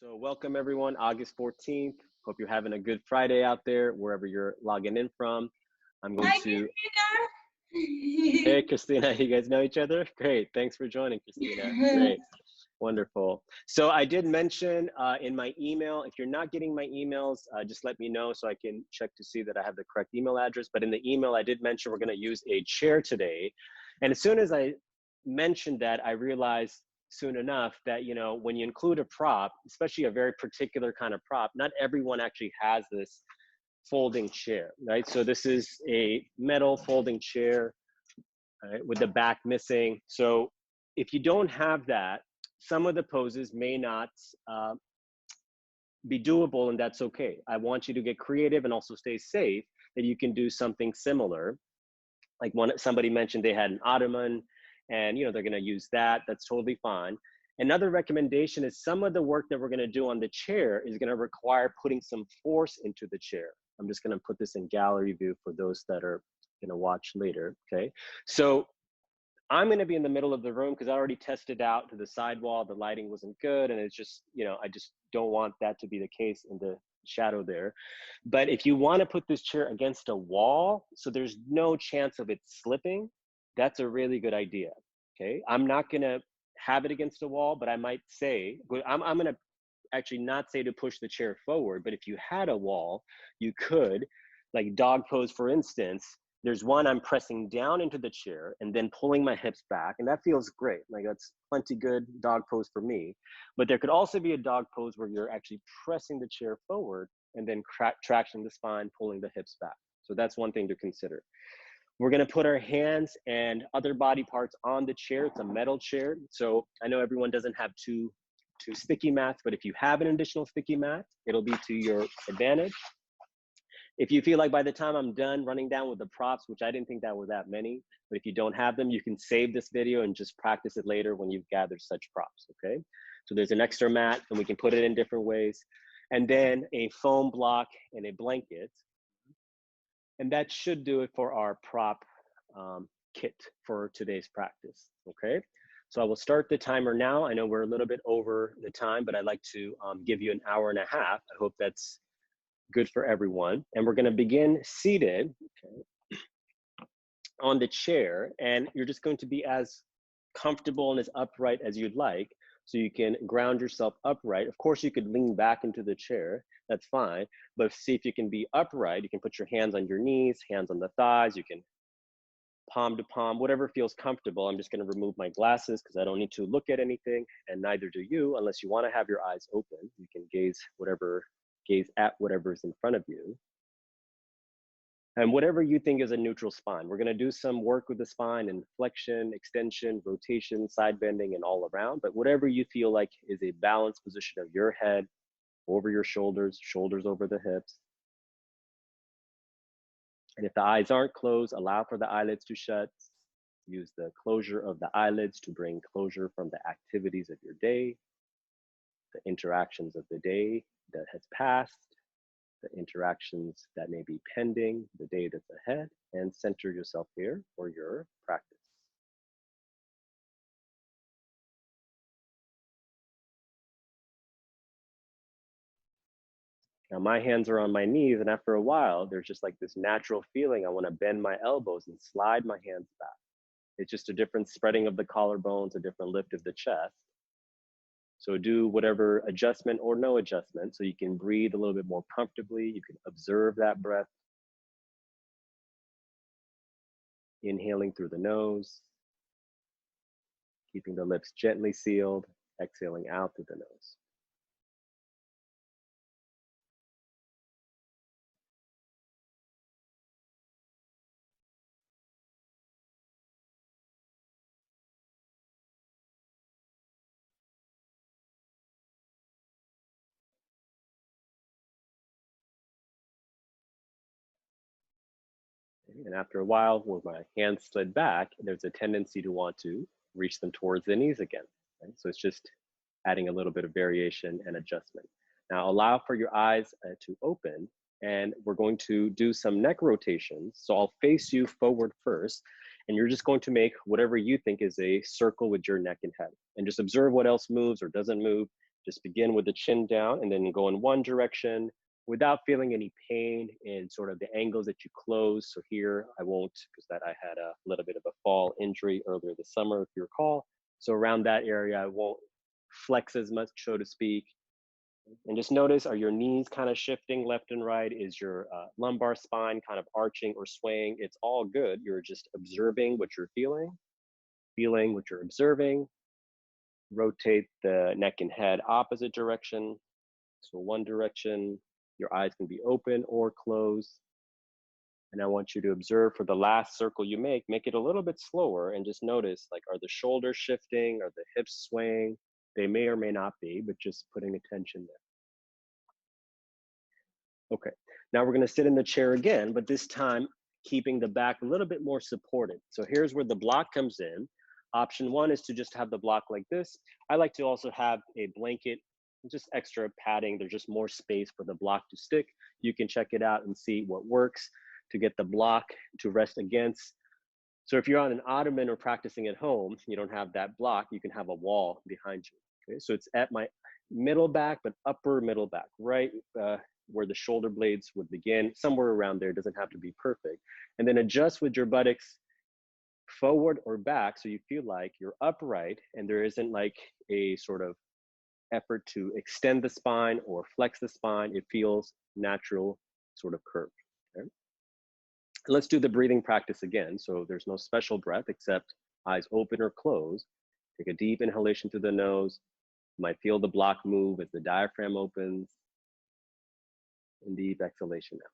So welcome everyone, August 14th. Hope you're having a good Friday out there, wherever you're logging in from. I'm going to, hey Christina, you guys know each other? Great, thanks for joining, Christina. Great, wonderful. So I did mention in my email, if you're not getting my emails, just let me know so I can check to see that I have the correct email address. But in the email, I did mention we're gonna use a chair today. And as soon as I mentioned that, I realized soon enough that, you know, when you include a prop, especially a very particular kind of prop, not everyone actually has this folding chair, right? So this is a metal folding chair, right, with the back missing. So if you don't have that, some of the poses may not be doable, and that's okay. I want you to get creative and also stay safe, that you can do something similar. Like somebody mentioned they had an ottoman, and you know they're going to use that. That's totally fine. Another recommendation is some of the work that we're going to do on the chair is going to require putting some force into the chair. I'm just going to put this in gallery view for those that are going to watch later. Okay, so I'm going to be in the middle of the room because I already tested out to the sidewall. The lighting wasn't good, and it's just, you know, I just don't want that to be the case in the shadow there. But if you want to put this chair against a wall so there's no chance of it slipping, that's a really good idea. Okay, I'm not going to have it against a wall, but I might say, I'm going to actually not say to push the chair forward, but if you had a wall, you could, like dog pose for instance. There's one, I'm pressing down into the chair and then pulling my hips back, and that feels great. Like that's plenty good dog pose for me. But there could also be a dog pose where you're actually pressing the chair forward and then traction the spine, pulling the hips back. So that's one thing to consider. We're gonna put our hands and other body parts on the chair. It's a metal chair. So I know everyone doesn't have two sticky mats, but if you have an additional sticky mat, it'll be to your advantage. If you feel like by the time I'm done running down with the props, which I didn't think that were that many, but if you don't have them, you can save this video and just practice it later when you've gathered such props, okay? So there's an extra mat and we can put it in different ways. And then a foam block and a blanket. And that should do it for our prop kit for today's practice, okay? So I will start the timer now. I know we're a little bit over the time, but I'd like to give you an hour and a half. I hope that's good for everyone. And we're gonna begin seated, okay, on the chair, and you're just going to be as comfortable and as upright as you'd like. So you can ground yourself upright. Of course, you could lean back into the chair, that's fine, but see if you can be upright. You can put your hands on your knees, hands on the thighs, you can palm to palm, whatever feels comfortable. I'm just gonna remove my glasses because I don't need to look at anything, and neither do you, unless you wanna have your eyes open. You can gaze at whatever's in front of you. And whatever you think is a neutral spine. We're gonna do some work with the spine and flexion, extension, rotation, side bending, and all around, but whatever you feel like is a balanced position of your head over your shoulders, shoulders over the hips. And if the eyes aren't closed, allow for the eyelids to shut. Use the closure of the eyelids to bring closure from the activities of your day, the interactions of the day that has passed, the interactions that may be pending, the day that's ahead, and center yourself here for your practice. Now my hands are on my knees, and after a while, there's just like this natural feeling. I want to bend my elbows and slide my hands back. It's just a different spreading of the collarbones, a different lift of the chest. So do whatever adjustment or no adjustment so you can breathe a little bit more comfortably. You can observe that breath. Inhaling through the nose, keeping the lips gently sealed, exhaling out through the nose. And after a while, with my hands slid back, there's a tendency to want to reach them towards the knees again. Right? So it's just adding a little bit of variation and adjustment. Now allow for your eyes to open, and we're going to do some neck rotations. So I'll face you forward first, and you're just going to make whatever you think is a circle with your neck and head. And just observe what else moves or doesn't move. Just begin with the chin down and then go in one direction without feeling any pain in sort of the angles that you close. So here I won't, because that I had a little bit of a fall injury earlier this summer, if you recall. So around that area, I won't flex as much, so to speak. And just notice, are your knees kind of shifting left and right? Is your lumbar spine kind of arching or swaying? It's all good. You're just observing what you're feeling what you're observing. Rotate the neck and head opposite direction. So one direction, your eyes can be open or closed. And I want you to observe for the last circle you make it a little bit slower and just notice, like, are the shoulders shifting? Are the hips swaying? They may or may not be, but just putting attention there. Okay, now we're gonna sit in the chair again, but this time keeping the back a little bit more supported. So here's where the block comes in. Option one is to just have the block like this. I like to also have a blanket, just extra padding. There's just more space for the block to stick. You can check it out and see what works to get the block to rest against. So if you're on an ottoman or practicing at home, you don't have that block, you can have a wall behind you. Okay, so it's at my middle back, but upper middle back, right where the shoulder blades would begin, somewhere around there. It doesn't have to be perfect. And then adjust with your buttocks forward or back so you feel like you're upright and there isn't like a sort of effort to extend the spine or flex the spine. It feels natural, sort of curved. Okay? Let's do the breathing practice again. So there's no special breath except eyes open or closed. Take a deep inhalation through the nose. You might feel the block move as the diaphragm opens. And deep exhalation out.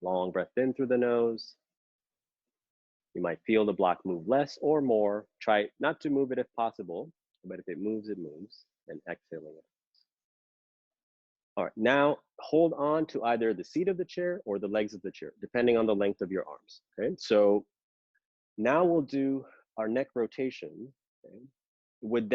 Long breath in through the nose. You might feel the block move less or more. Try not to move it if possible, but if it moves, it moves. And exhaling it. All right, now hold on to either the seat of the chair or the legs of the chair, depending on the length of your arms. Okay, so now we'll do our neck rotation. Okay? With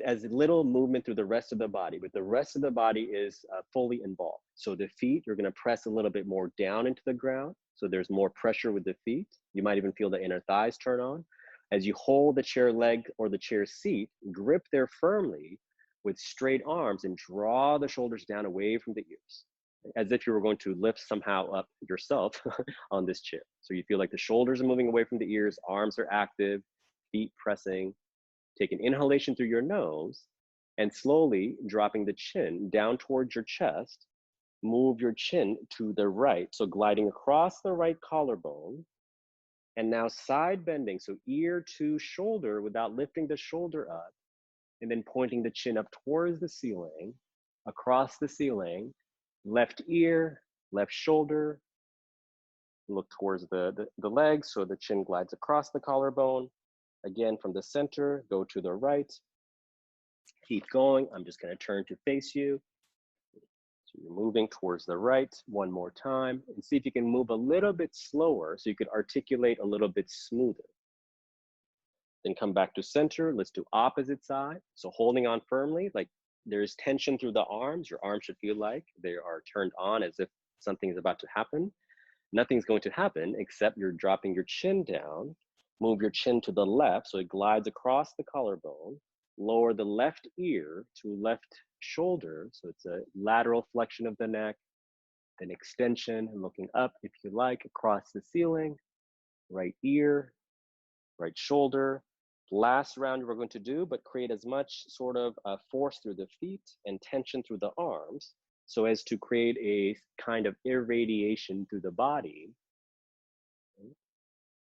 as little movement through the rest of the body, but the rest of the body is fully involved. So the feet, you're gonna press a little bit more down into the ground. So there's more pressure with the feet. You might even feel the inner thighs turn on. As you hold the chair leg or the chair seat, grip there firmly with straight arms and draw the shoulders down away from the ears, as if you were going to lift somehow up yourself on this chair. So you feel like the shoulders are moving away from the ears, arms are active, feet pressing. Take an inhalation through your nose and slowly dropping the chin down towards your chest, move your chin to the right. So gliding across the right collarbone and now side bending. So ear to shoulder without lifting the shoulder up and then pointing the chin up towards the ceiling, across the ceiling, left ear, left shoulder, look towards the legs. So the chin glides across the collarbone. Again, from the center, go to the right. Keep going. I'm just going to turn to face you. So you're moving towards the right one more time and see if you can move a little bit slower so you could articulate a little bit smoother. Then come back to center. Let's do opposite side. So holding on firmly, like there's tension through the arms. Your arms should feel like they are turned on as if something is about to happen. Nothing's going to happen except you're dropping your chin down. Move your chin to the left so it glides across the collarbone. Lower the left ear to left shoulder. So it's a lateral flexion of the neck, then extension and looking up, if you like, across the ceiling. Right ear, right shoulder. Last round we're going to do, but create as much sort of force through the feet and tension through the arms so as to create a kind of irradiation through the body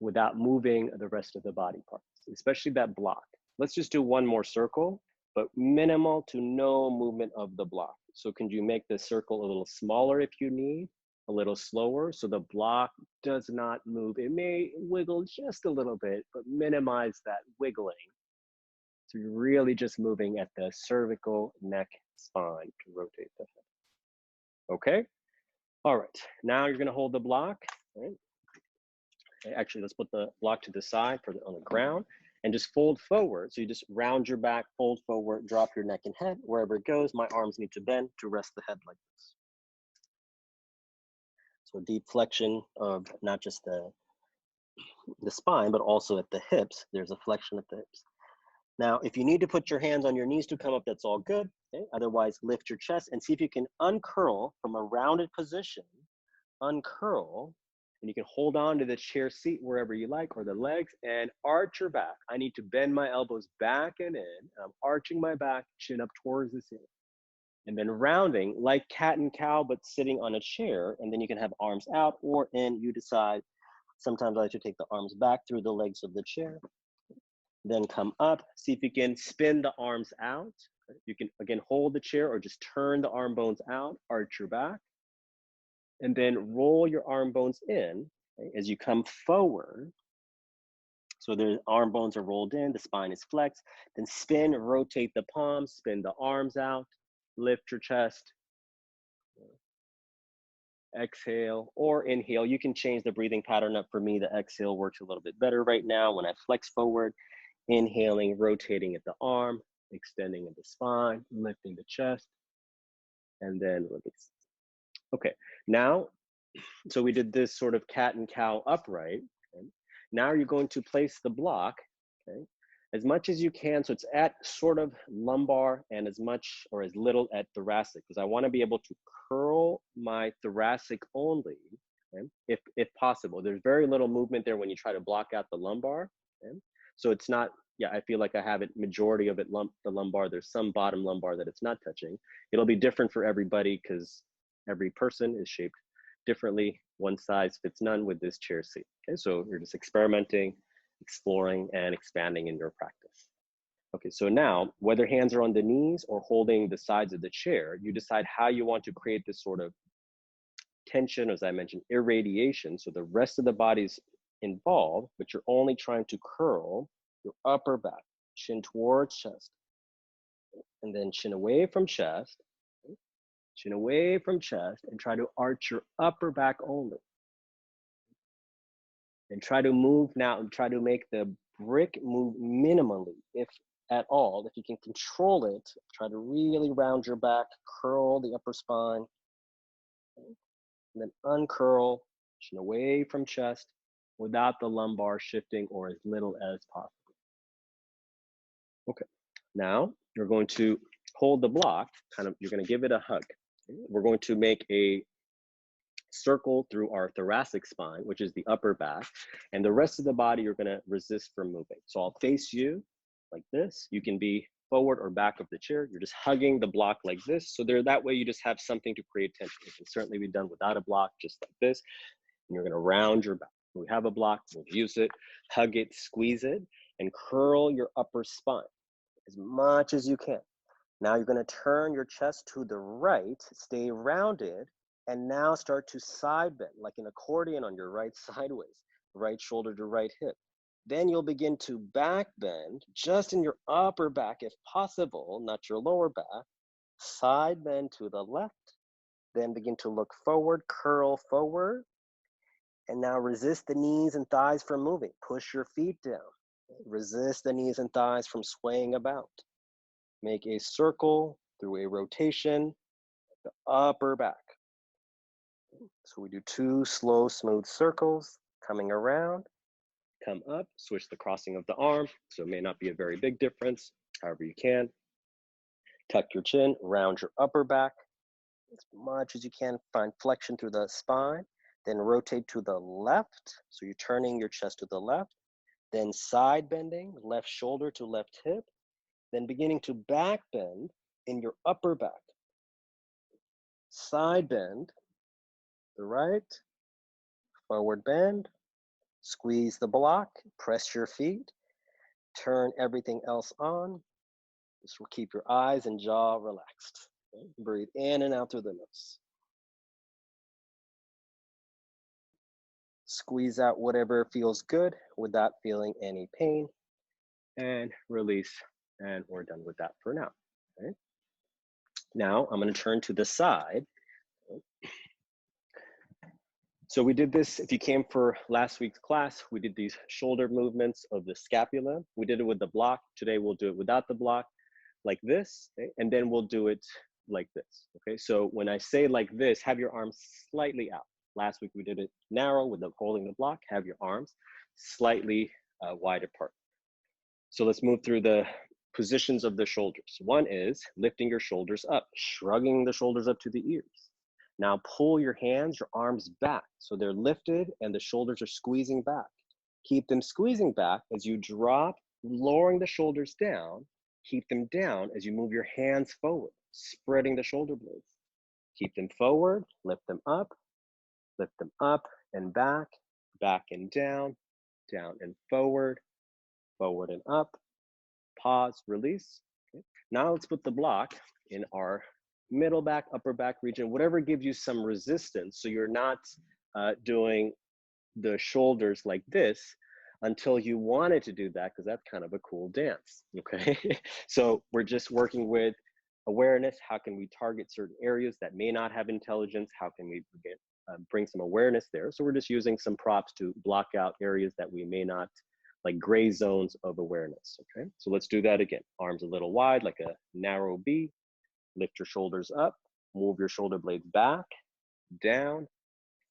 without moving the rest of the body parts, especially that block. Let's just do one more circle, but minimal to no movement of the block. So can you make the circle a little smaller if you need, a little slower, so the block does not move? It may wiggle just a little bit, but minimize that wiggling. So you're really just moving at the cervical neck spine to rotate the head. Okay? All right, now you're gonna hold the block, right? Actually, let's put the block to the side on the ground and just fold forward. So you just round your back, fold forward, drop your neck and head. Wherever it goes, my arms need to bend to rest the head like this. So deep flexion of not just the spine, but also at the hips. There's a flexion at the hips. Now, if you need to put your hands on your knees to come up, that's all good. Okay? Otherwise, lift your chest and see if you can uncurl from a rounded position. Uncurl, and you can hold on to the chair seat wherever you like, or the legs, and arch your back. I need to bend my elbows back and in. I'm arching my back, chin up towards the ceiling. And then rounding like cat and cow, but sitting on a chair. And then you can have arms out or in, you decide. Sometimes I like to take the arms back through the legs of the chair. Then come up, see if you can spin the arms out. You can, again, hold the chair or just turn the arm bones out, arch your back. And then roll your arm bones in, okay, as you come forward. So the arm bones are rolled in, the spine is flexed. Then spin, rotate the palms, spin the arms out, lift your chest. Exhale or inhale. You can change the breathing pattern up. For me, the exhale works a little bit better right now when I flex forward. Inhaling, rotating at the arm, extending at the spine, lifting the chest, and then release. Okay, now, so we did this sort of cat and cow upright. Okay? Now you're going to place the block, okay, as much as you can. So it's at sort of lumbar and as much or as little at thoracic, because I want to be able to curl my thoracic only, okay, if possible. There's very little movement there when you try to block out the lumbar. Okay? So it's not, yeah, I feel like I have it, majority of it, the lumbar. There's some bottom lumbar that it's not touching. It'll be different for everybody because every person is shaped differently. One size fits none with this chair seat. Okay, so you're just experimenting, exploring, and expanding in your practice. Okay, so now, whether hands are on the knees or holding the sides of the chair, you decide how you want to create this sort of tension, as I mentioned, irradiation. So the rest of the body's involved, but you're only trying to curl your upper back, chin towards chest, and then chin away from chest, chin away from chest, and try to arch your upper back only. And try to move now, and try to make the brick move minimally, if at all. If you can control it, try to really round your back, curl the upper spine, and then uncurl, chin away from chest, without the lumbar shifting or as little as possible. Okay, now you're going to hold the block, you're going to give it a hug. Okay? We're going to make a circle through our thoracic spine, which is the upper back, and the rest of the body you're going to resist from moving. So I'll face you like this. You can be forward or back of the chair. You're just hugging the block like this. So that way you just have something to create tension. It can certainly be done without a block, just like this. And you're going to round your back. We have a block, we'll use it, hug it, squeeze it, and curl your upper spine as much as you can. Now you're going to turn your chest to the right, stay rounded, and now start to side bend like an accordion on your right sideways, right shoulder to right hip. Then you'll begin to back bend just in your upper back if possible, not your lower back. Side bend to the left, then begin to look forward, curl forward, and now resist the knees and thighs from moving. Push your feet down. Resist the knees and thighs from swaying about. Make a circle through a rotation, the upper back. So we do 2 slow, smooth circles, coming around, come up, switch the crossing of the arm. So it may not be a very big difference, however you can. Tuck your chin, round your upper back as much as you can. Find flexion through the spine, then rotate to the left. So you're turning your chest to the left, then side bending, left shoulder to left hip, then beginning to back bend in your upper back. Side bend, the right, forward bend, squeeze the block, press your feet, turn everything else on. Just keep your eyes and jaw relaxed. Okay? Breathe in and out through the nose. Squeeze out whatever feels good without feeling any pain, and release, and we're done with that for now. Okay? Now I'm going to turn to the side. So we did this, if you came for last week's class, we did these shoulder movements of the scapula. We did it with the block. Today we'll do it without the block, like this, okay? And then we'll do it like this, okay? So when I say like this, have your arms slightly out. Last week we did it narrow with the holding the block, have your arms slightly wide apart. So let's move through the positions of the shoulders. One is lifting your shoulders up, shrugging the shoulders up to the ears. Now pull your hands, your arms back. So they're lifted and the shoulders are squeezing back. Keep them squeezing back as you drop, lowering the shoulders down. Keep them down as you move your hands forward, spreading the shoulder blades. Keep them forward, lift them up and back, back and down and forward and up. Pause, release. Okay. Now let's put the block in our middle back, upper back region, whatever gives you some resistance so you're not doing the shoulders like this until you wanted to do that, because that's kind of a cool dance, okay? So we're just working with awareness. How can we target certain areas that may not have intelligence? How can we bring some awareness there? So we're just using some props to block out areas that we may not, like gray zones of awareness, okay? So let's do that again. Arms a little wide, like a narrow B. Lift your shoulders up, move your shoulder blades back, down,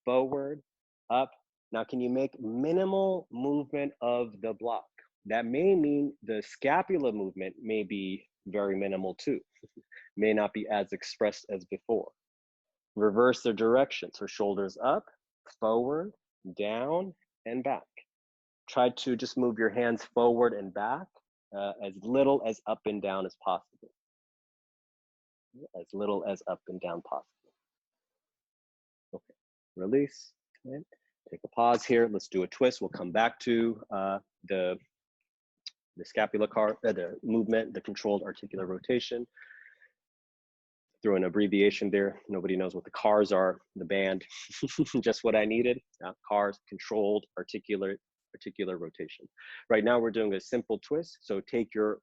forward, up. Now, can you make minimal movement of the block? That may mean the scapula movement may be very minimal too. May not be as expressed as before. Reverse the direction. So shoulders up, forward, down, and back. Try to just move your hands forward and back as little as up and down as possible. As little as up and down possible. Okay, release. Okay. Take a pause here. Let's do a twist. We'll come back to the scapular the movement, the controlled articular rotation. Throw an abbreviation there. Nobody knows what the CARs are, the band. Just what I needed. CARs, controlled articular rotation. Right now we're doing a simple twist. So take your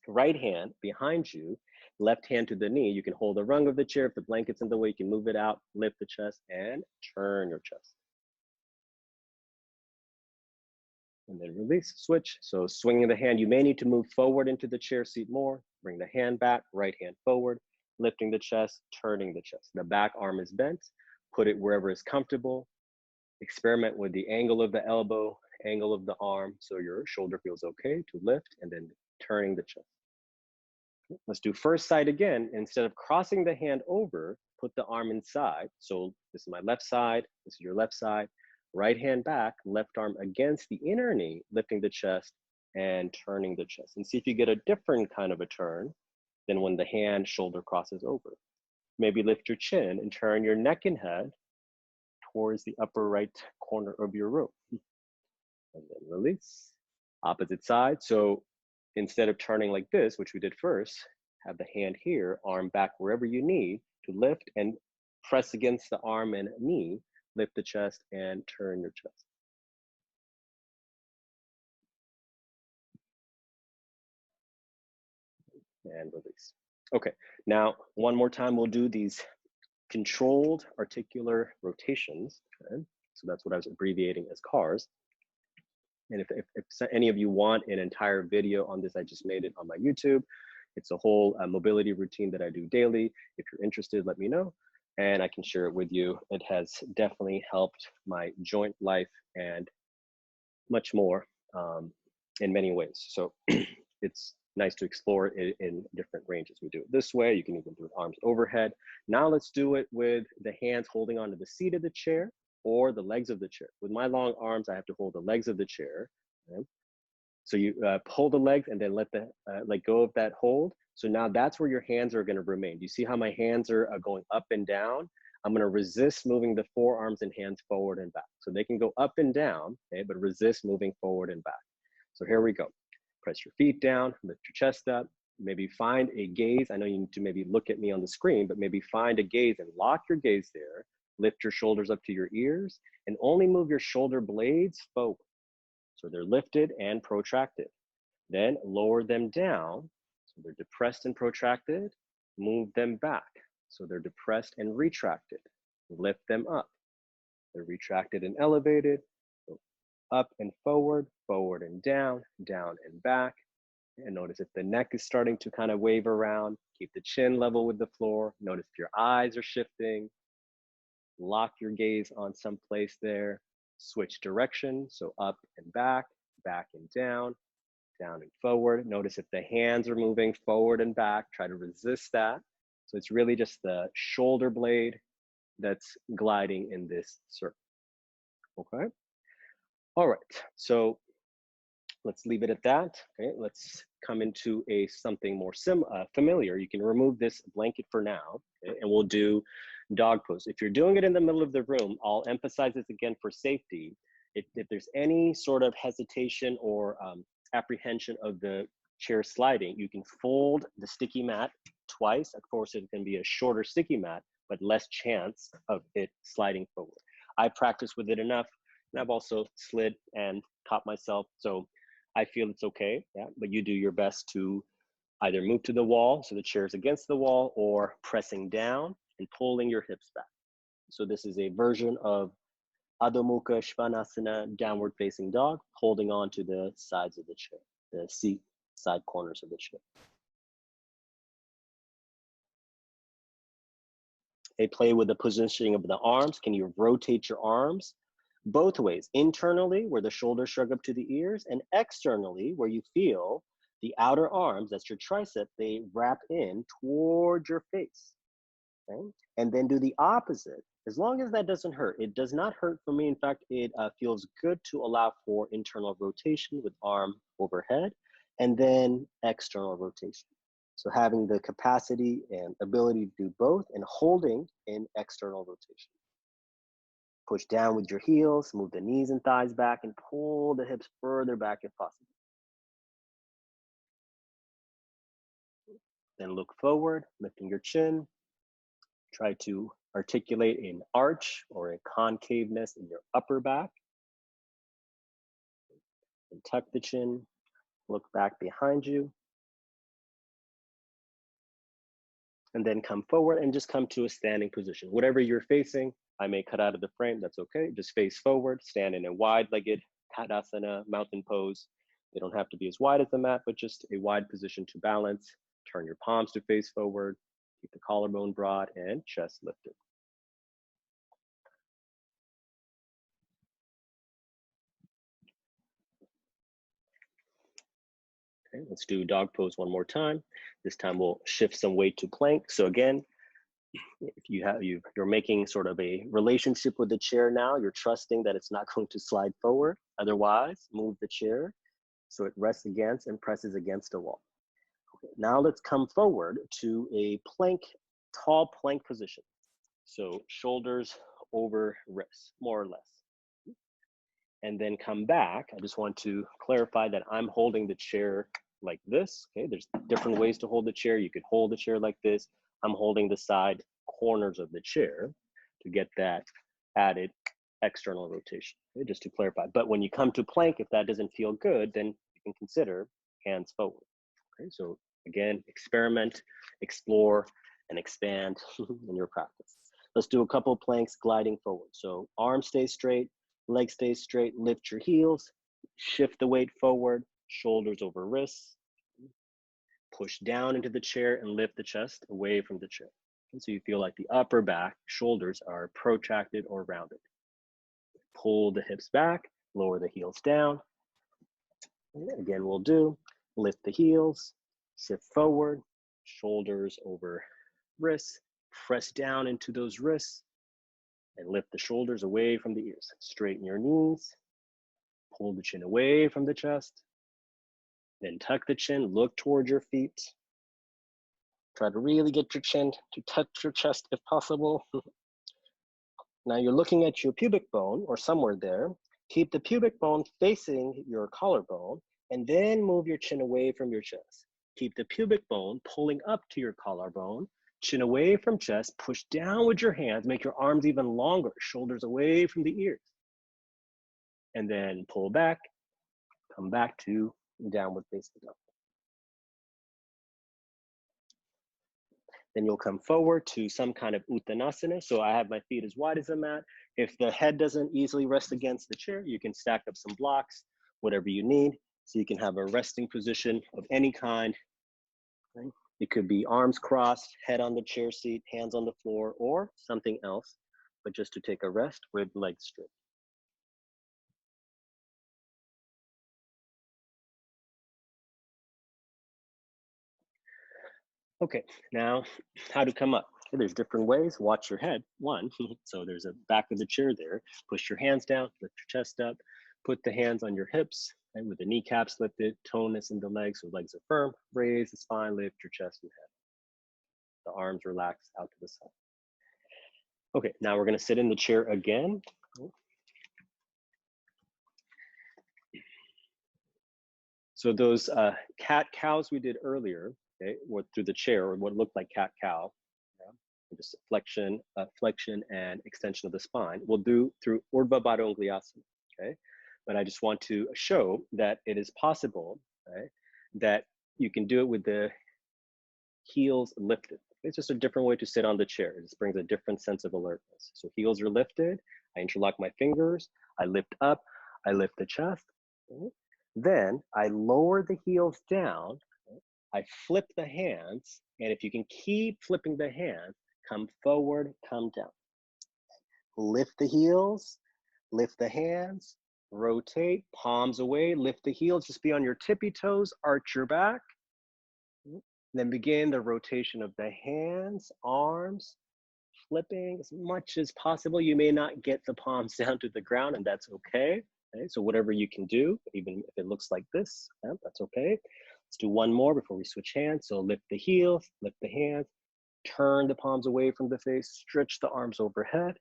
right hand behind you, left hand to the knee. You can hold the rung of the chair. If the blanket's in the way, you can move it out, lift the chest, and turn your chest. And then release, switch. So swinging the hand, you may need to move forward into the chair seat more. Bring the hand back, right hand forward, lifting the chest, turning the chest. The back arm is bent. Put it wherever is comfortable. Experiment with the angle of the elbow, angle of the arm, so your shoulder feels okay to lift, and then turning the chest. Let's do first side again. Instead of crossing the hand over, put the arm inside. So this is my left side, this is your left side. Right hand back, left arm against the inner knee, lifting the chest and turning the chest. And see if you get a different kind of a turn than when the hand shoulder crosses over. Maybe lift your chin and turn your neck and head towards the upper right corner of your room. And then release. Opposite side. So instead of turning like this, which we did first, have the hand here, arm back wherever you need to lift and press against the arm and knee, lift the chest and turn your chest. And release. Okay, now one more time, we'll do these controlled articular rotations. Okay? So that's what I was abbreviating as CARs. And if any of you want an entire video on this, I just made it on my YouTube. It's a whole mobility routine that I do daily. If you're interested, let me know, and I can share it with you. It has definitely helped my joint life and much more in many ways. So it's nice to explore it in different ranges. We do it this way. You can even do it arms overhead. Now let's do it with the hands holding onto the seat of the chair or the legs of the chair. With my long arms, I have to hold the legs of the chair. Okay? So you pull the legs and then let go of that hold. So now that's where your hands are going to remain. Do you see how my hands are going up and down? I'm going to resist moving the forearms and hands forward and back. So they can go up and down, okay, but resist moving forward and back. So here we go. Press your feet down, lift your chest up. Maybe find a gaze. I know you need to maybe look at me on the screen, but maybe find a gaze and lock your gaze there. Lift your shoulders up to your ears and only move your shoulder blades forward. So they're lifted and protracted. Then lower them down. So they're depressed and protracted. Move them back. So they're depressed and retracted. Lift them up. They're retracted and elevated. So up and forward, forward and down, down and back. And notice if the neck is starting to kind of wave around, keep the chin level with the floor. Notice if your eyes are shifting. Lock your gaze on some place there. Switch direction, so up and back and down. down and forward. Notice if the hands are moving forward and back, try to resist that. So it's really just the shoulder blade that's gliding in this circle, okay? All right, so let's leave it at that, okay? Let's come into something more familiar. You can remove this blanket for now, okay? And we'll do dog pose. If you're doing it in the middle of the room, I'll emphasize this again for safety. If there's any sort of hesitation or apprehension of the chair sliding, you can fold the sticky mat twice. Of course, it can be a shorter sticky mat, but less chance of it sliding forward. I practice with it enough, and I've also slid and caught myself, so I feel it's okay, yeah, but you do your best to either move to the wall, so the chair is against the wall, or pressing down and pulling your hips back. So this is a version of Adho Mukha Svanasana, downward facing dog, holding on to the sides of the chair, the seat side corners of the chair. They play with the positioning of the arms. Can you rotate your arms both ways, internally where the shoulders shrug up to the ears, and externally where you feel the outer arms, that's your tricep, they wrap in toward your face, okay? And then do the opposite. As long as that doesn't hurt. It does not hurt for me. In fact, it feels good to allow for internal rotation with arm overhead, and then external rotation. So having the capacity and ability to do both and holding in external rotation. Push down with your heels, move the knees and thighs back, and pull the hips further back if possible. Then look forward, lifting your chin. Try to articulate an arch or a concaveness in your upper back. And tuck the chin, look back behind you. And then come forward and just come to a standing position. Whatever you're facing, I may cut out of the frame, that's okay. Just face forward, stand in a wide-legged Tadasana, mountain pose. They don't have to be as wide as the mat, but just a wide position to balance. Turn your palms to face forward, keep the collarbone broad and chest lifted. Okay, let's do dog pose one more time. This time we'll shift some weight to plank. So again, if you're making sort of a relationship with the chair now, you're trusting that it's not going to slide forward. Otherwise, move the chair so it rests against and presses against a wall. Okay, now let's come forward to a plank, tall plank position. So shoulders over wrists, more or less. And then come back. I just want to clarify that I'm holding the chair like this. Okay, there's different ways to hold the chair. You could hold the chair like this. I'm holding the side corners of the chair to get that added external rotation, okay, just to clarify. But when you come to plank, if that doesn't feel good, then you can consider hands forward. Okay, so again, experiment, explore, and expand in your practice. Let's do a couple planks gliding forward. So arms stay straight, legs stay straight, lift your heels, shift the weight forward, shoulders over wrists, push down into the chair and lift the chest away from the chair. And so you feel like the upper back, shoulders are protracted or rounded. Pull the hips back, lower the heels down. And again, we'll do lift the heels, shift forward, shoulders over wrists, press down into those wrists, and lift the shoulders away from the ears. Straighten your knees, pull the chin away from the chest, then tuck the chin, look toward your feet. Try to really get your chin to touch your chest if possible. Now you're looking at your pubic bone or somewhere there. Keep the pubic bone facing your collarbone and then move your chin away from your chest. Keep the pubic bone pulling up to your collarbone, chin away from chest, push down with your hands, make your arms even longer, shoulders away from the ears. And then pull back, come back to downward facing dog. Then you'll come forward to some kind of uttanasana. So I have my feet as wide as the mat. If the head doesn't easily rest against the chair, you can stack up some blocks, whatever you need. So you can have a resting position of any kind. Okay? It could be arms crossed, head on the chair seat, hands on the floor, or something else, but just to take a rest with legs straight. Okay, now how to come up. Okay, there's different ways. Watch your head. One, so there's a back of the chair there. Push your hands down, lift your chest up, put the hands on your hips, and with the kneecaps lifted, tonus in the legs, so legs are firm. Raise the spine, lift your chest and head. The arms relax out to the side. Okay, now we're gonna sit in the chair again. So those cat-cows we did earlier, okay, what through the chair, or what looked like cat-cow, yeah, just flexion and extension of the spine, we'll do through Urdhva Baddha Unguyasana, okay? But I just want to show that it is possible, okay, that you can do it with the heels lifted. It's just a different way to sit on the chair. It just brings a different sense of alertness. So heels are lifted, I interlock my fingers, I lift up, I lift the chest, okay? Then I lower the heels down, okay? I flip the hands, and if you can keep flipping the hands, come forward, come down. Lift the heels, lift the hands, rotate, palms away, lift the heels, just be on your tippy toes, arch your back. Then begin the rotation of the hands, arms, flipping as much as possible. You may not get the palms down to the ground, and that's okay. Okay, so whatever you can do, even if it looks like this, yeah, that's okay. Let's do one more before we switch hands. So lift the heels, lift the hands, turn the palms away from the face, stretch the arms overhead,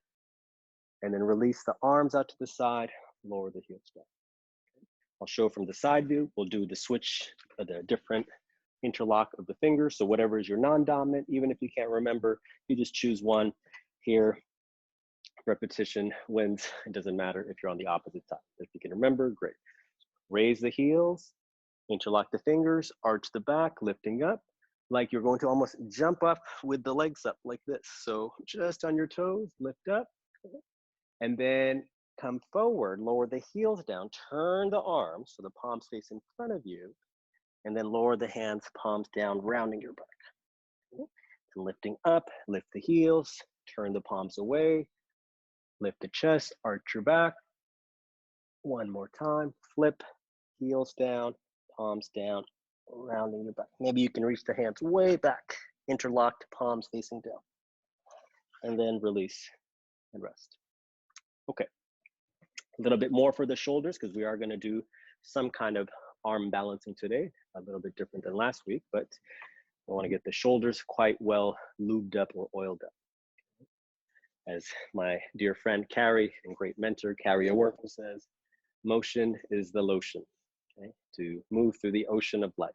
and then release the arms out to the side, lower the heels down. Okay. I'll show from the side view. We'll do the switch, the different interlock of the fingers. So whatever is your non-dominant, even if you can't remember, you just choose one here. Repetition wins. It doesn't matter if you're on the opposite side. If you can remember, great. Raise the heels, interlock the fingers, arch the back, lifting up, like you're going to almost jump up with the legs up like this. So just on your toes, lift up, and then come forward, lower the heels down, turn the arms so the palms face in front of you, and then lower the hands, palms down, rounding your back. Okay. And lifting up, lift the heels, turn the palms away, lift the chest, arch your back. One more time, flip, heels down, palms down, rounding your back. Maybe you can reach the hands way back, interlocked, palms facing down. And then release and rest. Okay, a little bit more for the shoulders because we are gonna do some kind of arm balancing today, a little bit different than last week, but I wanna get the shoulders quite well lubed up or oiled up. As my dear friend Carrie and great mentor, Carrie Aworko says, motion is the lotion, okay? To move through the ocean of life.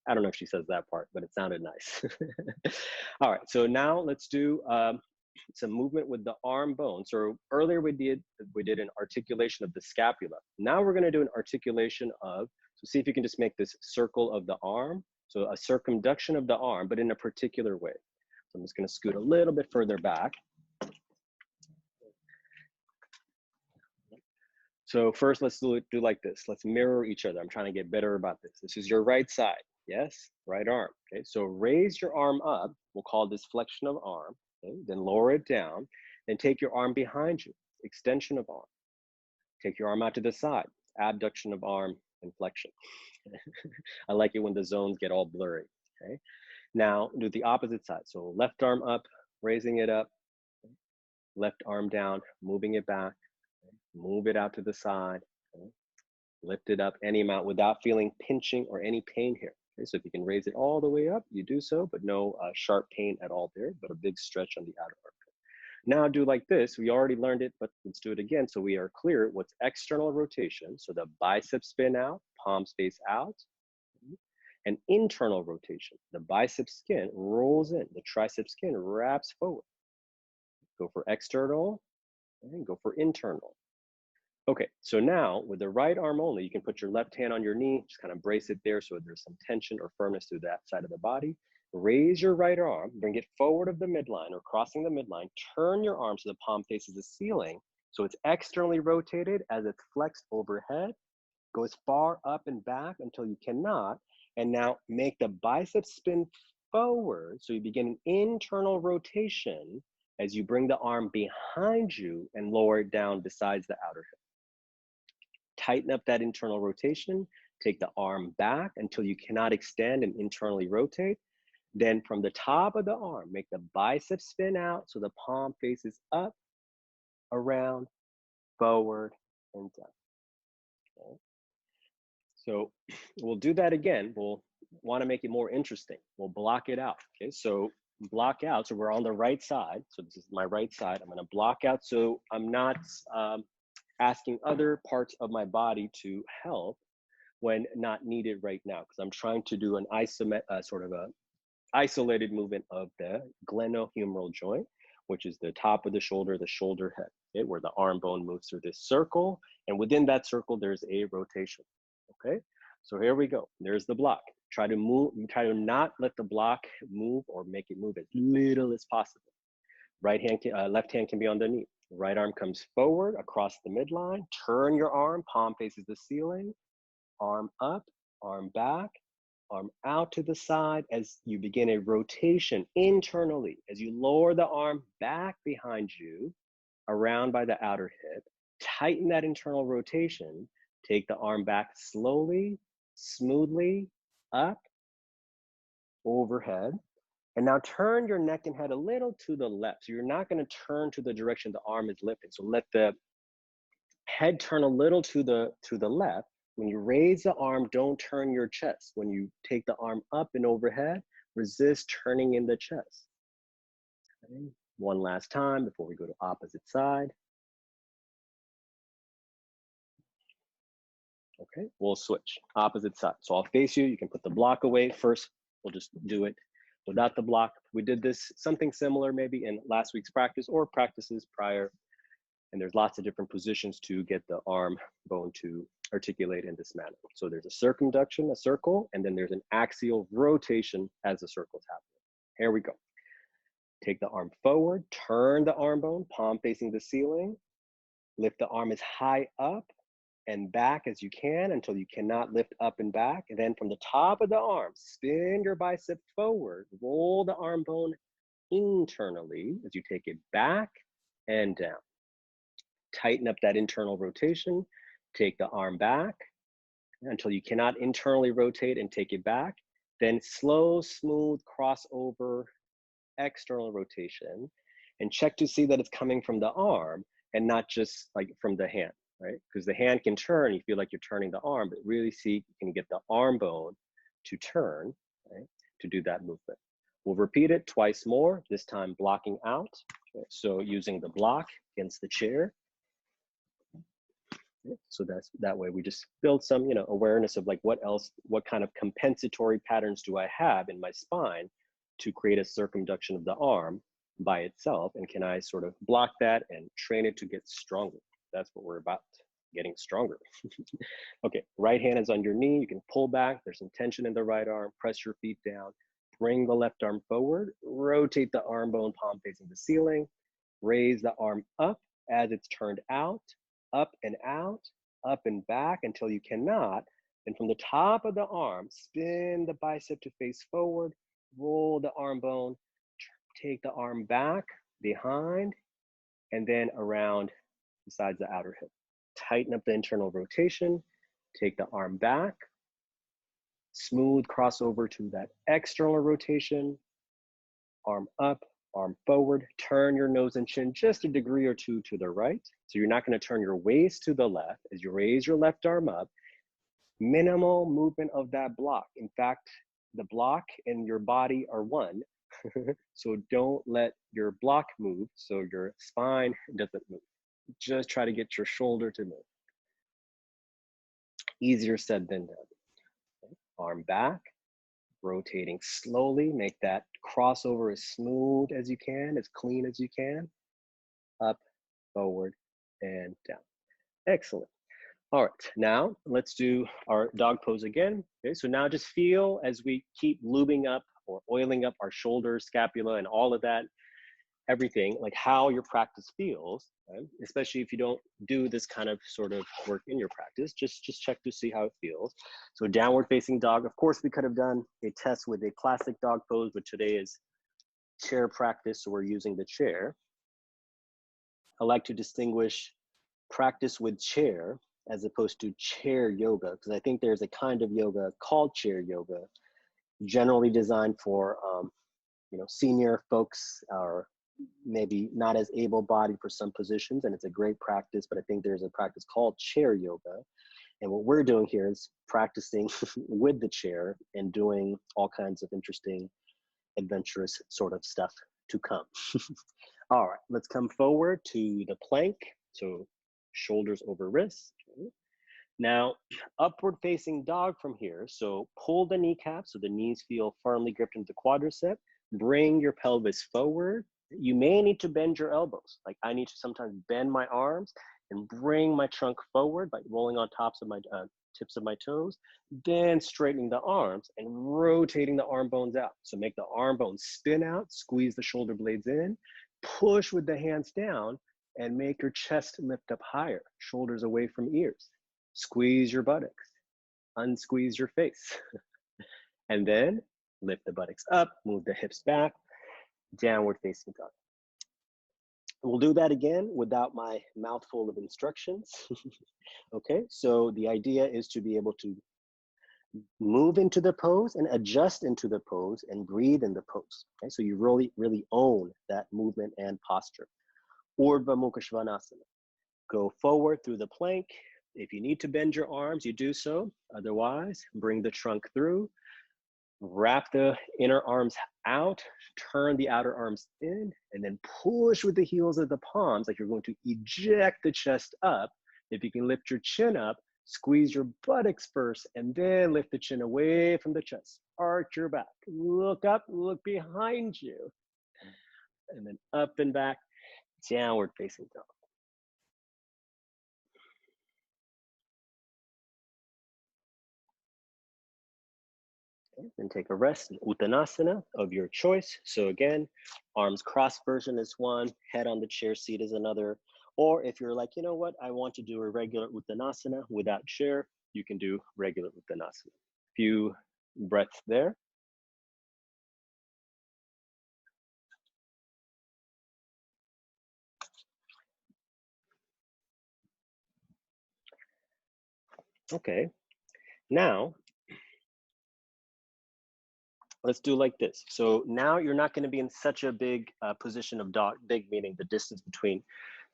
I don't know if she says that part, but it sounded nice. All right, so now let's do some movement with the arm bone. So earlier we did an articulation of the scapula. Now we're gonna do an articulation of, so see if you can just make this circle of the arm. So a circumduction of the arm, but in a particular way. So I'm just gonna scoot a little bit further back. So first, let's do like this. Let's mirror each other. I'm trying to get better about this. This is your right side. Yes, right arm. Okay, so raise your arm up. We'll call this flexion of arm. Okay, then lower it down. Then take your arm behind you. Extension of arm. Take your arm out to the side. Abduction of arm and flexion. I like it when the zones get all blurry. Okay, now do the opposite side. So left arm up, raising it up. Left arm down, moving it back. Move it out to the side, okay? Lift it up any amount without feeling pinching or any pain here. Okay? So if you can raise it all the way up, you do so, but no sharp pain at all there, but a big stretch on the outer armpit. Now do like this. We already learned it, but let's do it again so we are clear. What's external rotation? So the biceps spin out, palms face out. And internal rotation. The bicep skin rolls in, the tricep skin wraps forward. Go for external and go for internal. Okay, so now with the right arm only, you can put your left hand on your knee, just kind of brace it there so there's some tension or firmness through that side of the body. Raise your right arm, bring it forward of the midline or crossing the midline, turn your arm so the palm faces the ceiling. So it's externally rotated as it's flexed overhead, goes far up and back until you cannot, and now make the biceps spin forward. So you begin an internal rotation as you bring the arm behind you and lower it down besides the outer hip. Tighten up that internal rotation, take the arm back until you cannot extend and internally rotate. Then from the top of the arm, make the biceps spin out so the palm faces up, around, forward, and down. Okay. So we'll do that again. We'll want to make it more interesting. We'll block it out. Okay, so block out. So we're on the right side. So this is my right side. I'm going to block out so I'm not asking other parts of my body to help when not needed right now, because I'm trying to do an sort of a isolated movement of the glenohumeral joint, which is the top of the shoulder head, okay, where the arm bone moves through this circle. And within that circle, there's a rotation. Okay, so here we go. There's the block. Try to not let the block move or make it move as little as possible. Left hand can be on the knee. Right arm comes forward across the midline. Turn your arm, palm faces the ceiling. Arm up, arm back, arm out to the side as you begin a rotation internally. As you lower the arm back behind you, around by the outer hip, tighten that internal rotation. Take the arm back slowly, smoothly, up, overhead. And now turn your neck and head a little to the left. So you're not going to turn to the direction the arm is lifting. So let the head turn a little to the left. When you raise the arm, don't turn your chest. When you take the arm up and overhead, resist turning in the chest. Okay. One last time before we go to opposite side. Okay, we'll switch, opposite side. So I'll face you, you can put the block away. First, we'll just do it without the block. We did this, something similar maybe in last week's practice or practices prior. And there's lots of different positions to get the arm bone to articulate in this manner. So there's a circumduction, a circle, and then there's an axial rotation as the circle's happening. Here we go. Take the arm forward, turn the arm bone, palm facing the ceiling. Lift the arm as high up and back as you can until you cannot lift up and back. And then from the top of the arm, spin your bicep forward, roll the arm bone internally as you take it back and down. Tighten up that internal rotation, take the arm back until you cannot internally rotate and take it back. Then slow, smooth crossover, external rotation, and check to see that it's coming from the arm and not just like from the hand. Right? Because the hand can turn, you feel like you're turning the arm, but really see you can get the arm bone to turn, right, to do that movement. We'll repeat it twice more, this time blocking out. Okay? So using the block against the chair. Okay? So that way we just build some, awareness of like what kind of compensatory patterns do I have in my spine to create a circumduction of the arm by itself, and can I sort of block that and train it to get stronger? That's what we're about, getting stronger. Okay, right hand is on your knee. You can pull back. There's some tension in the right arm. Press your feet down. Bring the left arm forward. Rotate the arm bone, palm facing the ceiling. Raise the arm up as it's turned out, up and out, up and back until you cannot. And from the top of the arm, spin the bicep to face forward. Roll the arm bone. Take the arm back, behind, and then around besides the outer hip. Tighten up the internal rotation, take the arm back, smooth crossover to that external rotation, arm up, arm forward, turn your nose and chin just a degree or two to the right. So you're not going to turn your waist to the left as you raise your left arm up. Minimal movement of that block. In fact, the block and your body are one. So don't let your block move so your spine doesn't move. Just try to get your shoulder to move. Easier said than done. Okay. Arm back, rotating slowly. Make that crossover as smooth as you can, as clean as you can. Up, forward, and down. Excellent. All right, now let's do our dog pose again. Okay, so now just feel as we keep lubing up or oiling up our shoulders, scapula, and all of that, everything, like how your practice feels, right? Especially if you don't do this kind of sort of work in your practice, just check to see how it feels. So downward facing dog, of course we could have done a test with a classic dog pose, but today is chair practice, so we're using the chair. I like to distinguish practice with chair as opposed to chair yoga, because I think there's a kind of yoga called chair yoga generally designed for you know, senior folks or maybe not as able-bodied for some positions, and it's a great practice, but I think there's a practice called chair yoga. And what we're doing here is practicing with the chair and doing all kinds of interesting, adventurous sort of stuff to come. All right, let's come forward to the plank. So shoulders over wrists. Okay. Now, upward facing dog from here. So pull the kneecap so the knees feel firmly gripped into the quadricep. Bring your pelvis forward. You may need to bend your elbows. Like I need to sometimes bend my arms and bring my trunk forward by rolling on tops of my tips of my toes, then straightening the arms and rotating the arm bones out. So make the arm bones spin out, squeeze the shoulder blades in, push with the hands down, and make your chest lift up higher, shoulders away from ears. Squeeze your buttocks, unsqueeze your face. And then lift the buttocks up, move the hips back, downward facing dog. We'll do that again without my mouthful of instructions. Okay, so the idea is to be able to move into the pose and adjust into the pose and breathe in the pose. Okay, so you really own that movement and posture. Urdhva Mukha Svanasana. Go forward through the plank. If you need to bend your arms, you do so. Otherwise, bring the trunk through. Wrap the inner arms out, turn the outer arms in, and then push with the heels of the palms like you're going to eject the chest up. If you can lift your chin up, squeeze your buttocks first, and then lift the chin away from the chest. Arch your back, look up, look behind you, and then up and back, downward facing dog. Okay, then take a rest in Uttanasana of your choice. So again, arms crossed version is one, head on the chair seat is another. Or if you're like, you know what, I want to do a regular Uttanasana without chair, you can do regular Uttanasana. Few breaths there. Okay, now let's do like this. So now you're not going to be in such a big position of dog, big meaning the distance between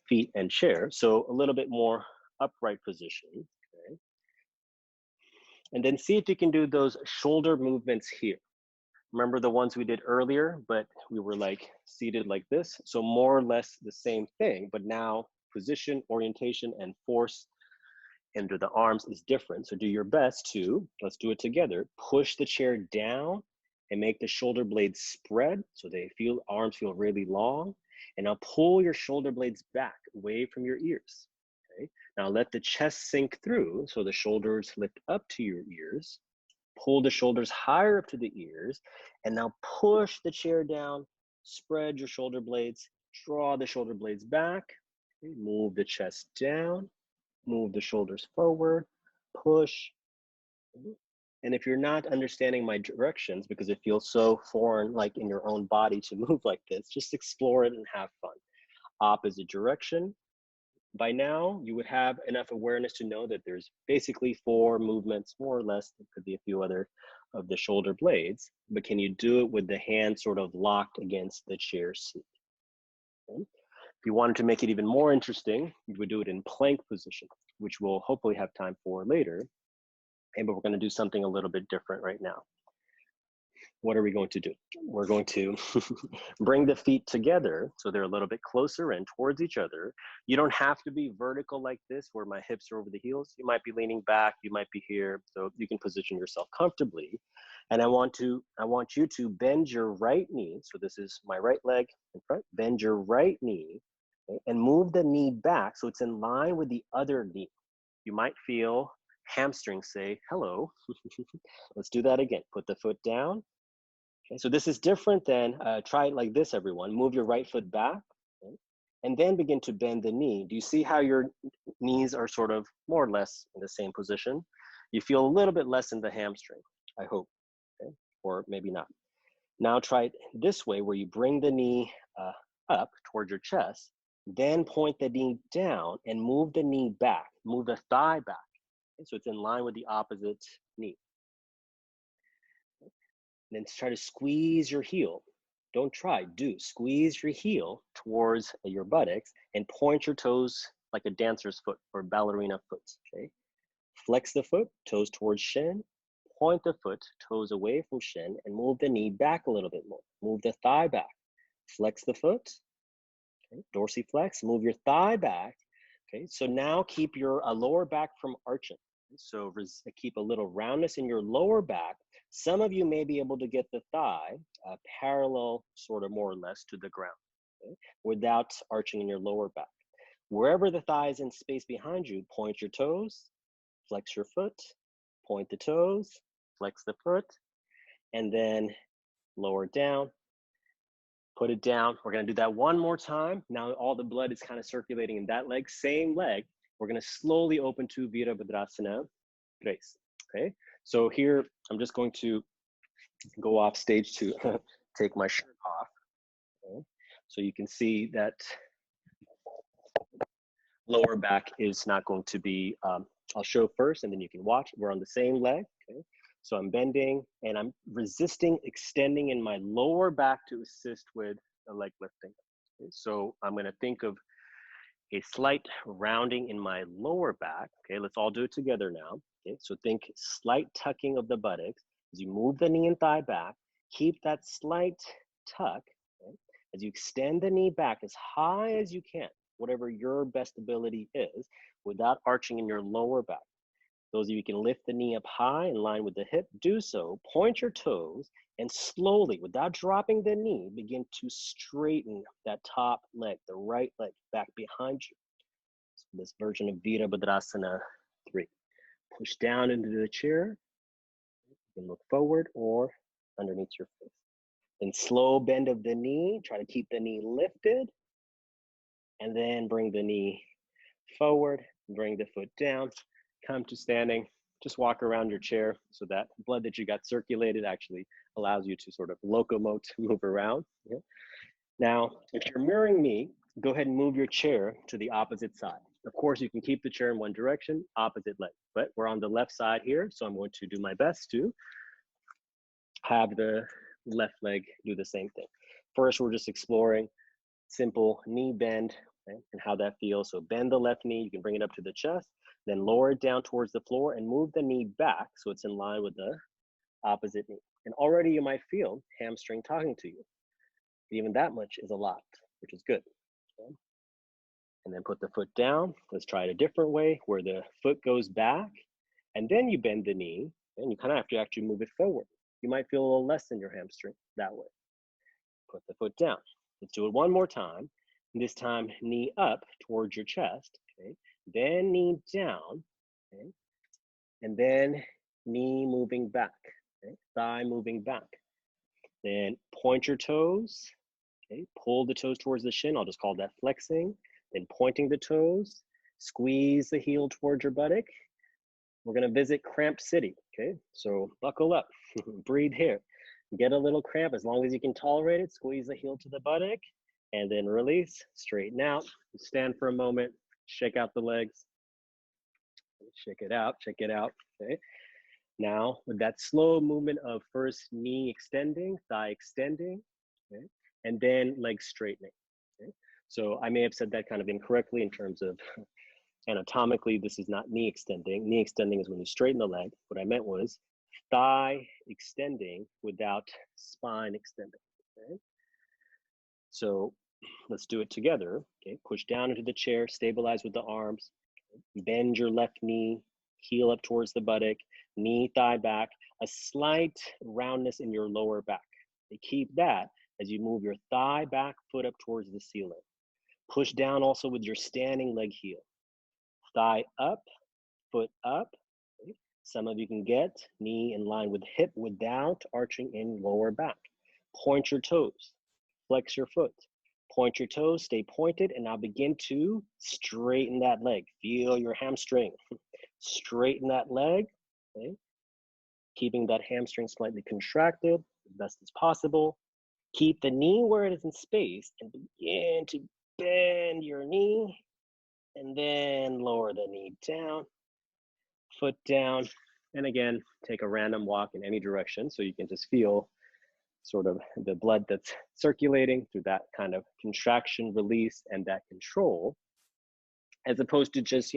feet and chair. So a little bit more upright position. Okay. And then see if you can do those shoulder movements here. Remember the ones we did earlier, but we were like seated like this. So more or less the same thing, but now position, orientation, and force under the arms is different. So do your best to, let's do it together, push the chair down and make the shoulder blades spread so arms feel really long. And now pull your shoulder blades back away from your ears. Okay. Now let the chest sink through so the shoulders lift up to your ears. Pull the shoulders higher up to the ears, and now push the chair down, spread your shoulder blades, draw the shoulder blades back, okay. Move the chest down, move the shoulders forward, push. And if you're not understanding my directions because it feels so foreign, like in your own body to move like this, just explore it and have fun. Opposite direction. By now, you would have enough awareness to know that there's basically 4 movements, more or less. There could be a few other of the shoulder blades, but can you do it with the hand sort of locked against the chair seat? Okay. If you wanted to make it even more interesting, you would do it in plank position, which we'll hopefully have time for later. Okay, but we're going to do something a little bit different right now. What are we going to do? We're going to bring the feet together so they're a little bit closer in towards each other. You don't have to be vertical like this where my hips are over the heels. You might be leaning back, you might be here, so you can position yourself comfortably. And I want you to bend your right knee. So this is my right leg in front. Bend your right knee, okay, and move the knee back so it's in line with the other knee. You might feel hamstrings say hello. Let's do that again. Put the foot down. Okay, so this is different than, try it like this, everyone. Move your right foot back, okay, and then begin to bend the knee. Do you see how your knees are sort of more or less in the same position? You feel a little bit less in the hamstring, I hope, okay, or maybe not. Now try it this way where you bring the knee up towards your chest, then point the knee down and move the knee back, move the thigh back. Okay, so it's in line with the opposite knee. And then try to squeeze your heel. Don't try, do. Squeeze your heel towards your buttocks and point your toes like a dancer's foot or ballerina foot, okay? Flex the foot, toes towards shin. Point the foot, toes away from shin, and move the knee back a little bit more. Move the thigh back. Flex the foot, okay? Dorsiflex, move your thigh back. Okay, so now keep your lower back from arching. So keep a little roundness in your lower back. Some of you may be able to get the thigh parallel, sort of more or less, to the ground, okay, without arching in your lower back. Wherever the thigh is in space behind you, point your toes, flex your foot, point the toes, flex the foot, and then lower it down, put it down. We're gonna do that one more time. Now all the blood is kind of circulating in that leg, same leg. We're gonna slowly open to Virabhadrasana 3. Okay, so here I'm just going to go off stage to take my shirt off. Okay? So you can see that lower back is not going to be, I'll show first and then you can watch. We're on the same leg, okay? So I'm bending and I'm resisting, extending in my lower back to assist with the leg lifting. Okay? So I'm gonna think of a slight rounding in my lower back. Okay, let's all do it together now. Okay, so think slight tucking of the buttocks as you move the knee and thigh back. Keep that slight tuck, okay, as you extend the knee back as high as you can, whatever your best ability is, without arching in your lower back. Those of you who can lift the knee up high in line with the hip, do so. Point your toes and slowly, without dropping the knee, begin to straighten that top leg, the right leg, back behind you. So this version of Virabhadrasana 3. Push down into the chair. You can look forward or underneath your face. Then slow bend of the knee. Try to keep the knee lifted. And then bring the knee forward. Bring the foot down. Come to standing. Just walk around your chair so that blood that you got circulated actually allows you to sort of locomote, move around. Yeah. Now, if you're mirroring me, go ahead and move your chair to the opposite side. Of course, you can keep the chair in one direction, opposite leg, but we're on the left side here, so I'm going to do my best to have the left leg do the same thing. First, we're just exploring simple knee bend, okay, and how that feels. So bend the left knee, you can bring it up to the chest, then lower it down towards the floor and move the knee back so it's in line with the opposite knee. And already you might feel hamstring talking to you. Even that much is a lot, which is good. Okay. And then put the foot down. Let's try it a different way where the foot goes back and then you bend the knee and you kind of have to actually move it forward. You might feel a little less in your hamstring that way. Put the foot down. Let's do it one more time. And this time, knee up towards your chest, okay? Then knee down, okay? And then knee moving back, okay? Thigh moving back. Then point your toes, okay? Pull the toes towards the shin. I'll just call that flexing. Then pointing the toes, squeeze the heel towards your buttock. We're gonna visit Cramp City, okay? So buckle up, breathe here. Get a little cramp, as long as you can tolerate it, squeeze the heel to the buttock, and then release, straighten out, stand for a moment, shake out the legs, shake it out, check it out, okay? Now, with that slow movement of first knee extending, thigh extending, okay? And then leg straightening, okay? So I may have said that kind of incorrectly in terms of anatomically, this is not knee extending. Knee extending is when you straighten the leg. What I meant was thigh extending without spine extending, okay? So let's do it together, okay? Push down into the chair, stabilize with the arms, bend your left knee, heel up towards the buttock, knee, thigh back, a slight roundness in your lower back. And keep that as you move your thigh back, foot up towards the ceiling. Push down also with your standing leg heel. Thigh up, foot up. Okay? Some of you can get knee in line with hip without arching in lower back. Point your toes, flex your foot. Point your toes, stay pointed, and now begin to straighten that leg. Feel your hamstring. Straighten that leg, okay? Keeping that hamstring slightly contracted as best as possible. Keep the knee where it is in space and begin to bend your knee and then lower the knee down, foot down, and again, take a random walk in any direction so you can just feel sort of the blood that's circulating through that kind of contraction, release, and that control, as opposed to just,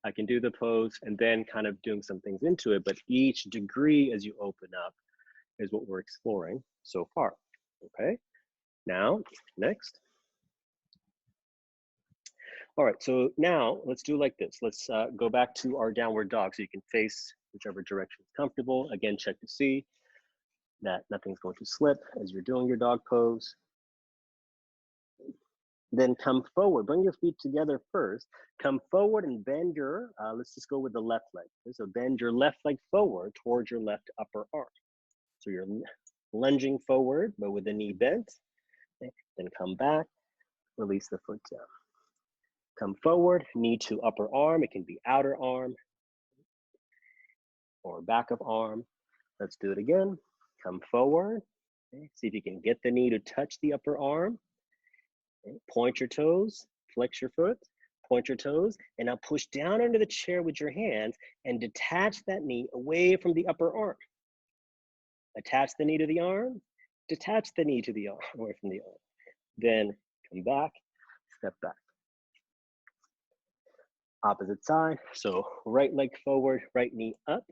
I can do the pose and then kind of doing some things into it, but each degree as you open up is what we're exploring so far, okay? Now, next. All right, so now let's do like this. Let's go back to our downward dog so you can face whichever direction is comfortable. Again, check to see that nothing's going to slip as you're doing your dog pose. Then come forward, bring your feet together first. Come forward and bend your, let's just go with the left leg. So bend your left leg forward towards your left upper arm. So you're lunging forward, but with the knee bent. Okay. Then come back, release the foot down. Come forward, knee to upper arm. It can be outer arm or back of arm. Let's do it again. Come forward. Okay. See if you can get the knee to touch the upper arm. Okay. Point your toes, flex your foot, point your toes, and now push down under the chair with your hands and detach that knee away from the upper arm. Attach the knee to the arm, detach the knee to the arm, away from the arm. Then come back, step back. Opposite side, so right leg forward, right knee up.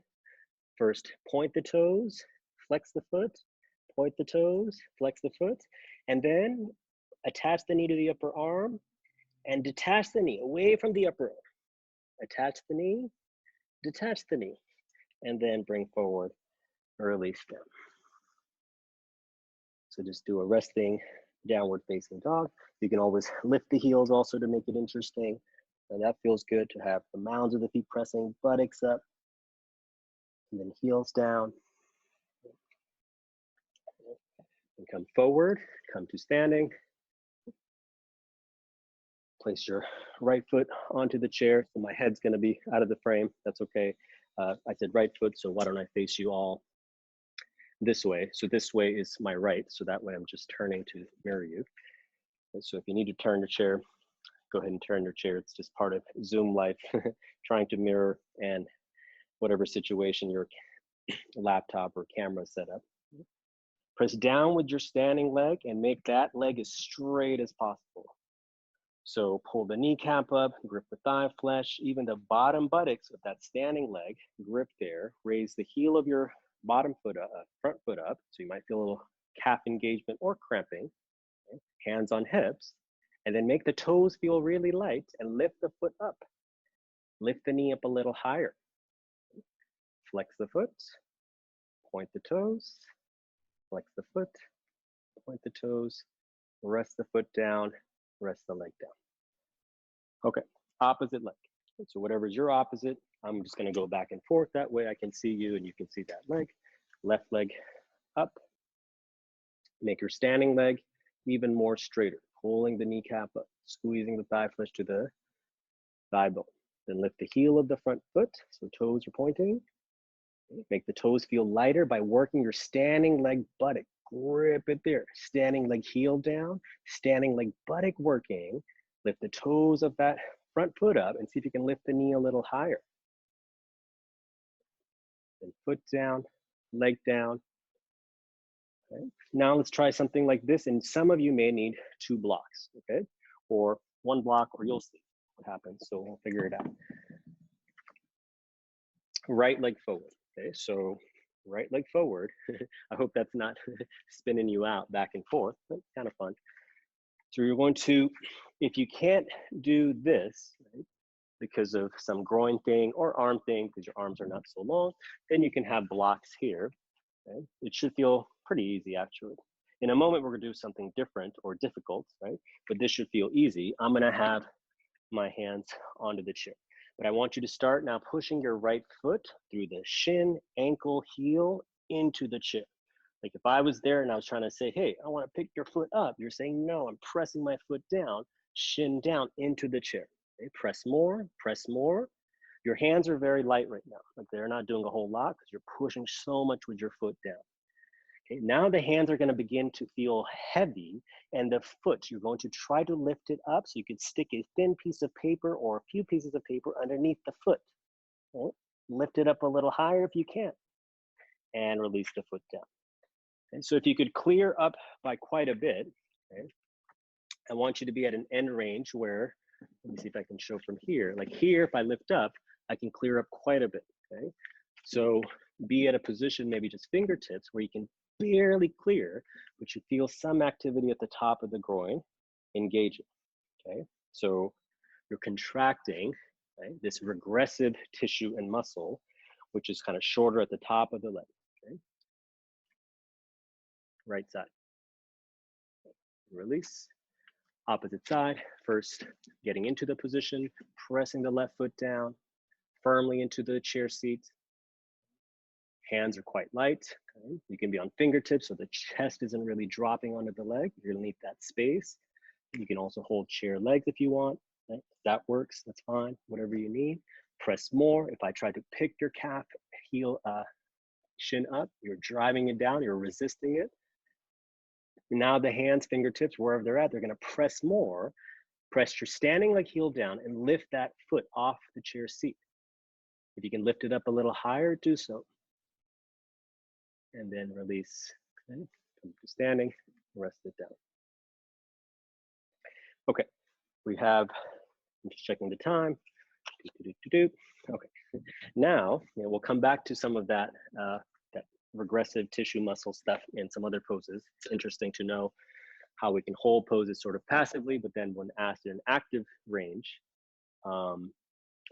First, point the toes, flex the foot, point the toes, flex the foot, and then attach the knee to the upper arm and detach the knee away from the upper arm. Attach the knee, detach the knee, and then bring forward, release down. So just do a resting downward facing dog. You can always lift the heels also to make it interesting. And that feels good to have the mounds of the feet pressing, buttocks up, and then heels down. And come forward, come to standing. Place your right foot onto the chair. So my head's gonna be out of the frame, that's okay. I said right foot, so why don't I face you all this way? So this way is my right, so that way I'm just turning to mirror you. And so if you need to turn your chair, go ahead and turn your chair. It's just part of Zoom life, trying to mirror and whatever situation your laptop or camera set up. Press down with your standing leg and make that leg as straight as possible. So pull the kneecap up, grip the thigh flesh, even the bottom buttocks of that standing leg, grip there. Raise the heel of your bottom foot up, front foot up, so you might feel a little calf engagement or cramping. Okay. Hands on hips, and then make the toes feel really light and lift the foot up. Lift the knee up a little higher. Flex the foot, point the toes, flex the foot, point the toes, rest the foot down, rest the leg down. Okay, opposite leg. So whatever's your opposite, I'm just gonna go back and forth. That way I can see you and you can see that leg. Left leg up. Make your standing leg even more straighter, pulling the kneecap up, squeezing the thigh flesh to the thigh bone. Then lift the heel of the front foot, so toes are pointing. Make the toes feel lighter by working your standing leg buttock. Grip it there. Standing leg heel down, standing leg buttock working. Lift the toes of that front foot up and see if you can lift the knee a little higher. Then foot down, leg down. Okay. Now let's try something like this, and some of you may need 2 blocks, okay? Or 1 block, or you'll see what happens, so we'll figure it out. Right leg forward, okay? So right leg forward. I hope that's not spinning you out back and forth, but kind of fun. So you're going to, if you can't do this, right, because of some groin thing or arm thing, because your arms are not so long, then you can have blocks here. Okay? It should feel pretty easy, actually. In a moment, we're gonna do something different or difficult, right? But this should feel easy. I'm gonna have my hands onto the chair. But I want you to start now pushing your right foot through the shin, ankle, heel into the chair. Like if I was there and I was trying to say, hey, I want to pick your foot up, you're saying, no, I'm pressing my foot down, shin down into the chair. Okay? Press more, press more. Your hands are very light right now. Like they're not doing a whole lot because you're pushing so much with your foot down. Okay, now the hands are going to begin to feel heavy, and the foot, you're going to try to lift it up so you could stick a thin piece of paper or a few pieces of paper underneath the foot. Okay? Lift it up a little higher if you can, and release the foot down. Okay, so if you could clear up by quite a bit, okay, I want you to be at an end range where, let me see if I can show from here. Like here, if I lift up, I can clear up quite a bit, okay? So be at a position, maybe just fingertips, where you can barely clear, but you feel some activity at the top of the groin engaging, okay? So you're contracting, right, this regressive tissue and muscle, which is kind of shorter at the top of the leg, okay? Right side. Release. Opposite side. First, getting into the position, pressing the left foot down firmly into the chair seat. Hands are quite light. Okay? You can be on fingertips so the chest isn't really dropping onto the leg. You're gonna need that space. You can also hold chair legs if you want. Right? If that works, that's fine, whatever you need. Press more. If I try to pick your calf, heel, shin up, you're driving it down, you're resisting it. Now the hands, fingertips, wherever they're at, they're gonna press more. Press your standing leg heel down and lift that foot off the chair seat. If you can lift it up a little higher, do so. And then release. Okay. Come to standing, rest it down. Okay, we have, I'm just checking the time. Okay, now we'll come back to some of that, that regressive tissue muscle stuff in some other poses. It's interesting to know how we can hold poses sort of passively, but then when asked in an active range,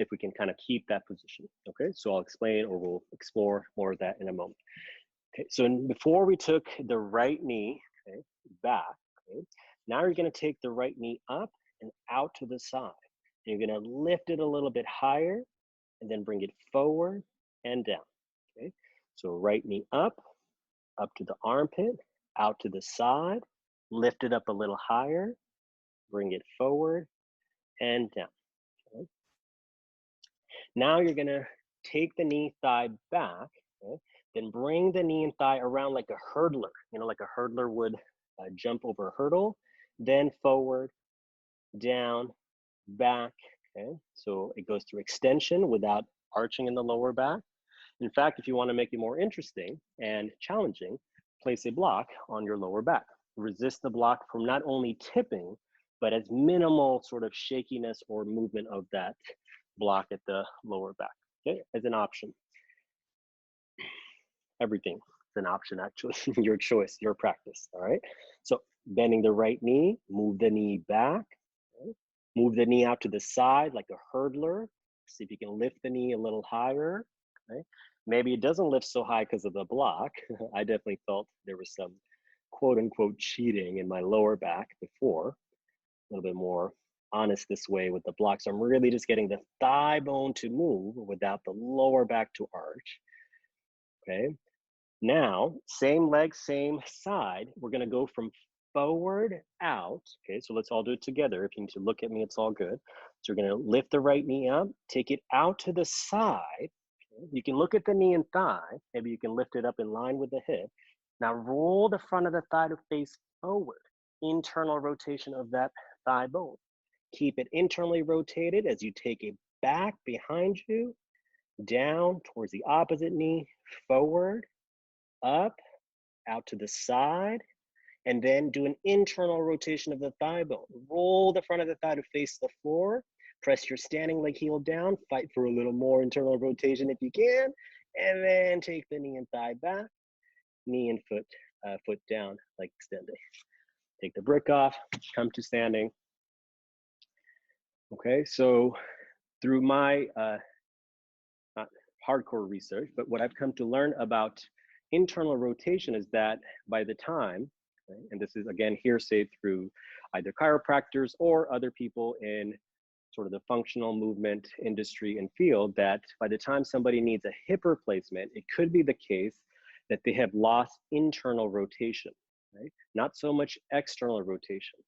if we can kind of keep that position. Okay, so I'll explain, or we'll explore more of that in a moment. Okay, so before we took the right knee, okay, back, okay, now you're gonna take the right knee up and out to the side. And you're gonna lift it a little bit higher and then bring it forward and down, okay? So right knee up to the armpit, out to the side, lift it up a little higher, bring it forward and down, okay? Now you're gonna take the knee thigh back, okay? Then bring the knee and thigh around like a hurdler, like a hurdler would jump over a hurdle, then forward, down, back, okay? So it goes through extension without arching in the lower back. In fact, if you want to make it more interesting and challenging, place a block on your lower back. Resist the block from not only tipping, but as minimal sort of shakiness or movement of that block at the lower back, okay, as an option. Everything is an option, actually. Your choice, your practice, all right? So bending the right knee, move the knee back, okay? Move the knee out to the side like a hurdler. See if you can lift the knee a little higher, okay? Maybe it doesn't lift so high because of the block. I definitely felt there was some quote unquote cheating in my lower back before. A little bit more honest this way with the block. So I'm really just getting the thigh bone to move without the lower back to arch, okay? Now, same leg, same side. We're gonna go from forward out, okay? So let's all do it together. If you need to look at me, it's all good. So you're gonna lift the right knee up, take it out to the side. Okay? You can look at the knee and thigh. Maybe you can lift it up in line with the hip. Now roll the front of the thigh to face forward. Internal rotation of that thigh bone. Keep it internally rotated as you take it back behind you, down towards the opposite knee, forward, up, out to the side, and then do an internal rotation of the thigh bone. Roll the front of the thigh to face the floor, press your standing leg heel down, fight for a little more internal rotation if you can, and then take the knee and thigh back, knee and foot down, like extending. Take the brick off, come to standing. Okay, so through my, not hardcore research, but what I've come to learn about internal rotation is that by the time, okay, and this is again hearsay through either chiropractors or other people in sort of the functional movement industry and field, that by the time somebody needs a hip replacement, it could be the case that they have lost internal rotation, right? Not so much external rotation.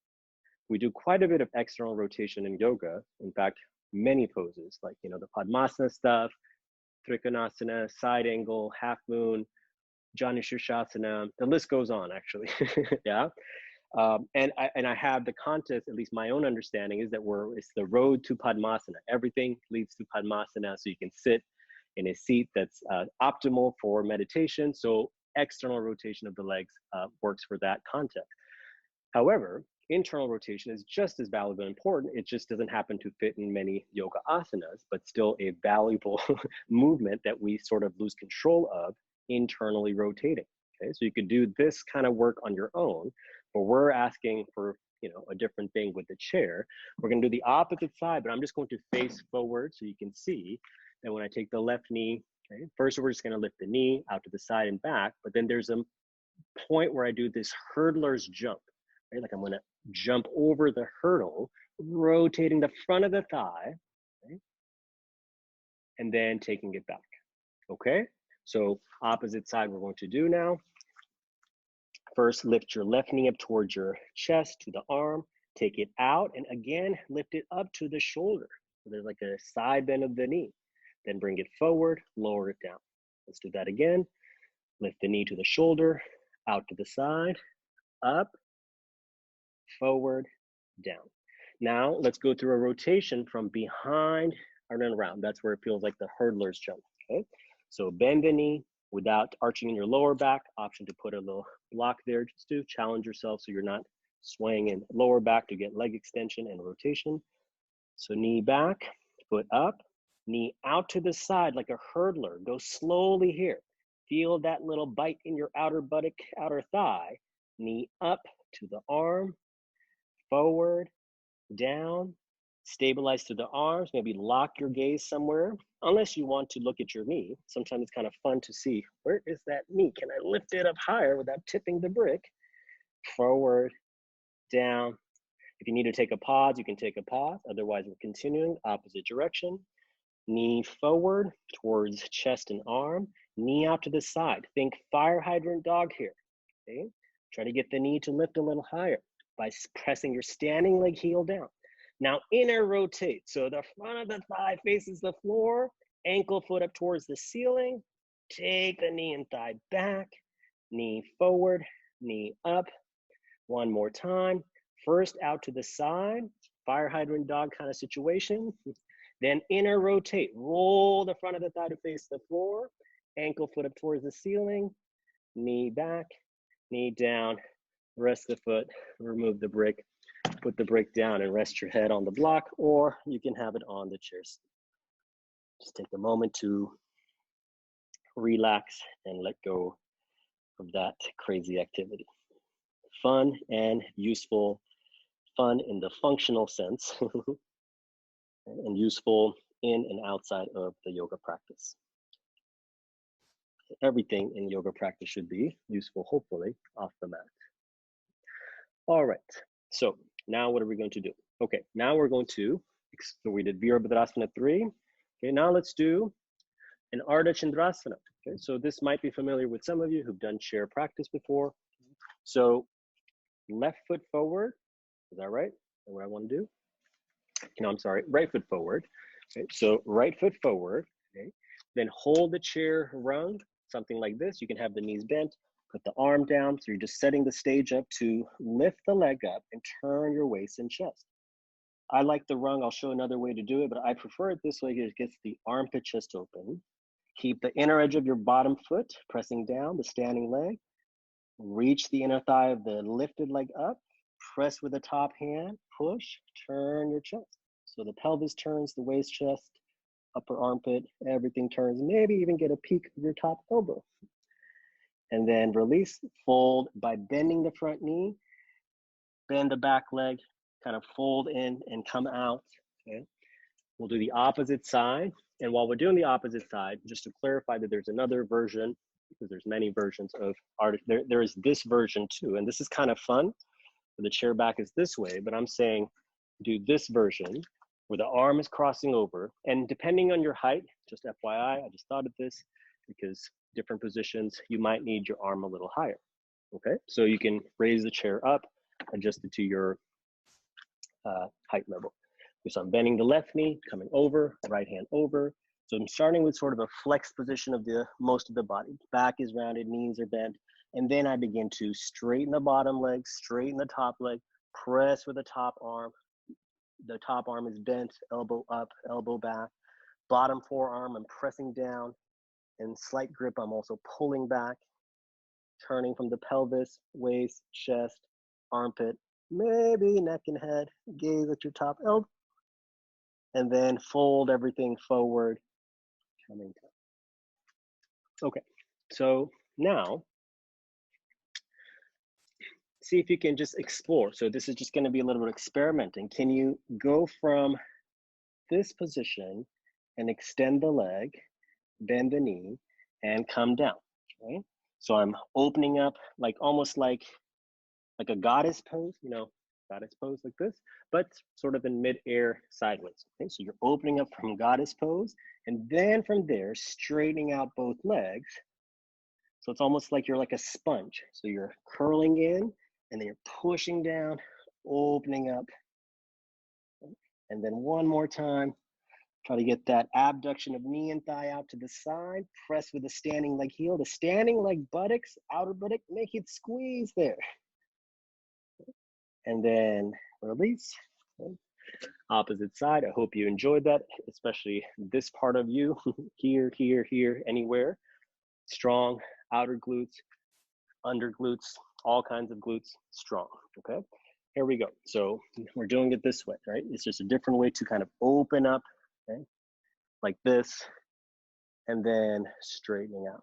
We do quite a bit of external rotation in yoga. In fact, many poses, like the Padmasana stuff, Trikonasana, side angle, half moon, Janu Shirshasana, the list goes on actually, yeah. And I have the context, at least my own understanding is that it's the road to Padmasana. Everything leads to Padmasana, so you can sit in a seat that's optimal for meditation. So external rotation of the legs works for that context. However, internal rotation is just as valuable and important. It just doesn't happen to fit in many yoga asanas, but still a valuable movement that we sort of lose control of internally rotating. Okay, so you could do this kind of work on your own, but we're asking for, you know, a different thing with the chair. We're going to do the opposite side, but I'm just going to face forward so you can see that when I take the left knee, okay, first we're just going to lift the knee out to the side and back, but then there's a point where I do this hurdler's jump, right? Like I'm going to jump over the hurdle, rotating the front of the thigh, okay, and then taking it back. Okay, so opposite side we're going to do now. First, lift your left knee up towards your chest to the arm, take it out, and again, lift it up to the shoulder. So there's like a side bend of the knee. Then bring it forward, lower it down. Let's do that again. Lift the knee to the shoulder, out to the side, up, forward, down. Now, let's go through a rotation from behind and around. That's where it feels like the hurdler's jump, okay? So bend the knee without arching in your lower back. Option to put a little block there just to challenge yourself so you're not swaying in lower back to get leg extension and rotation. So knee back, foot up, knee out to the side like a hurdler. Go slowly here. Feel that little bite in your outer buttock, outer thigh. Knee up to the arm, forward, down, stabilize to the arms, maybe lock your gaze somewhere, unless you want to look at your knee. Sometimes it's kind of fun to see, where is that knee? Can I lift it up higher without tipping the brick? Forward, down. If you need to take a pause, you can take a pause. Otherwise, we're continuing opposite direction. Knee forward towards chest and arm, knee out to the side. Think fire hydrant dog here, okay? Try to get the knee to lift a little higher by pressing your standing leg heel down. Now inner rotate. So the front of the thigh faces the floor, ankle foot up towards the ceiling. Take the knee and thigh back, knee forward, knee up. One more time. First out to the side, fire hydrant dog kind of situation. Then inner rotate. Roll the front of the thigh to face the floor, ankle foot up towards the ceiling, knee back, knee down, rest the foot, remove the brick, put the brick down and rest your head on the block, or you can have it on the chair. Just take a moment to relax and let go of that crazy activity. Fun and useful, fun in the functional sense, and useful in and outside of the yoga practice. Everything in yoga practice should be useful, hopefully, off the mat. All right, so now what are we going to do? Okay, now we're going to, so we did Virabhadrasana 3. Okay, now let's do an Ardha Chandrasana. Okay, so this might be familiar with some of you who've done chair practice before. So left foot forward, is that right? Is that what I want to do? No, I'm sorry, right foot forward. Okay, so right foot forward, okay. Then hold the chair rung, something like this. You can have the knees bent, put the arm down. So you're just setting the stage up to lift the leg up and turn your waist and chest. I like the rung. I'll show another way to do it, but I prefer it this way. It gets the armpit chest open. Keep the inner edge of your bottom foot pressing down the standing leg. Reach the inner thigh of the lifted leg up. Press with the top hand, push, turn your chest. So the pelvis turns, the waist, chest, upper armpit, everything turns. Maybe even get a peek of your top elbow. And then release, fold by bending the front knee, bend the back leg, kind of fold in and come out, okay? We'll do the opposite side. And while we're doing the opposite side, just to clarify that there's another version, because there's many versions of art, there is this version too. And this is kind of fun. The chair back is this way, but I'm saying do this version where the arm is crossing over. And depending on your height, just FYI, I just thought of this because different positions, you might need your arm a little higher, okay? So you can raise the chair up, adjust it to your height level. So I'm bending the left knee, coming over, right hand over. So I'm starting with sort of a flex position of most of the body. Back is rounded, knees are bent. And then I begin to straighten the bottom leg, straighten the top leg, press with the top arm. The top arm is bent, elbow up, elbow back. Bottom forearm, I'm pressing down. And slight grip, I'm also pulling back. turning from the pelvis, waist, chest, armpit, maybe neck and head. Gaze at your top elbow, and then fold everything forward, coming down. Okay, so now see if you can just explore. So this is just going to be a little bit experimenting. Can you go from this position and extend the leg, bend the knee, and come down, right? So I'm opening up like almost like a goddess pose, you know, goddess pose like this, but sort of in mid-air sideways. Okay, so you're opening up from goddess pose, and then from there, straightening out both legs. So it's almost like you're like a sponge. So you're curling in, and then you're pushing down, opening up. And then one more time, try to get that abduction of knee and thigh out to the side. Press with the standing leg heel. The standing leg buttocks, outer buttock, make it squeeze there. And then release. Opposite side. I hope you enjoyed that, especially this part of you. Here, here, here, anywhere. Strong outer glutes, under glutes, all kinds of glutes, strong, okay? Here we go. So we're doing it this way, right? It's just a different way to kind of open up, okay? Like this, and then straightening out.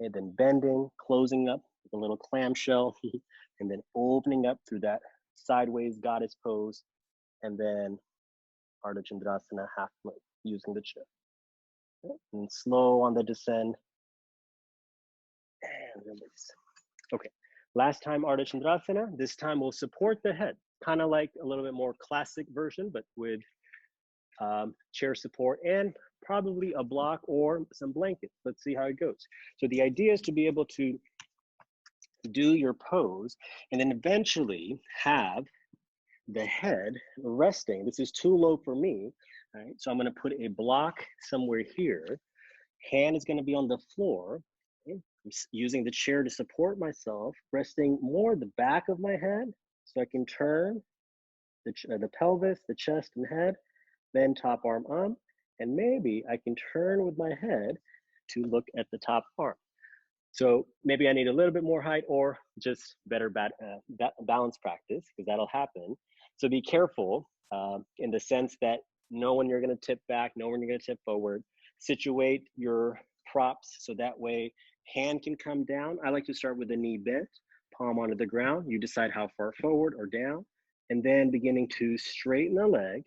And then bending, closing up with a little clamshell, and then opening up through that sideways goddess pose, and then Ardha Chandrasana half plank using the chair. Okay? And slow on the descend, and release. Okay, last time Ardha Chandrasana. This time we'll support the head, kind of like a little bit more classic version, but with chair support and probably a block or some blankets. Let's see how it goes. So the idea is to be able to do your pose and then eventually have the head resting. This is too low for me, right? So I'm going to put a block somewhere here. Hand is going to be on the floor. Okay? I'm using the chair to support myself, resting more the back of my head so I can turn the pelvis, the chest and head, then top arm up, and maybe I can turn with my head to look at the top arm. So maybe I need a little bit more height or just better balance practice, because that'll happen. So be careful in the sense that know when you're going to tip back, know when you're going to tip forward. Situate your props so that way hand can come down. I like to start with the knee bent, palm onto the ground. You decide how far forward or down, and then beginning to straighten the leg,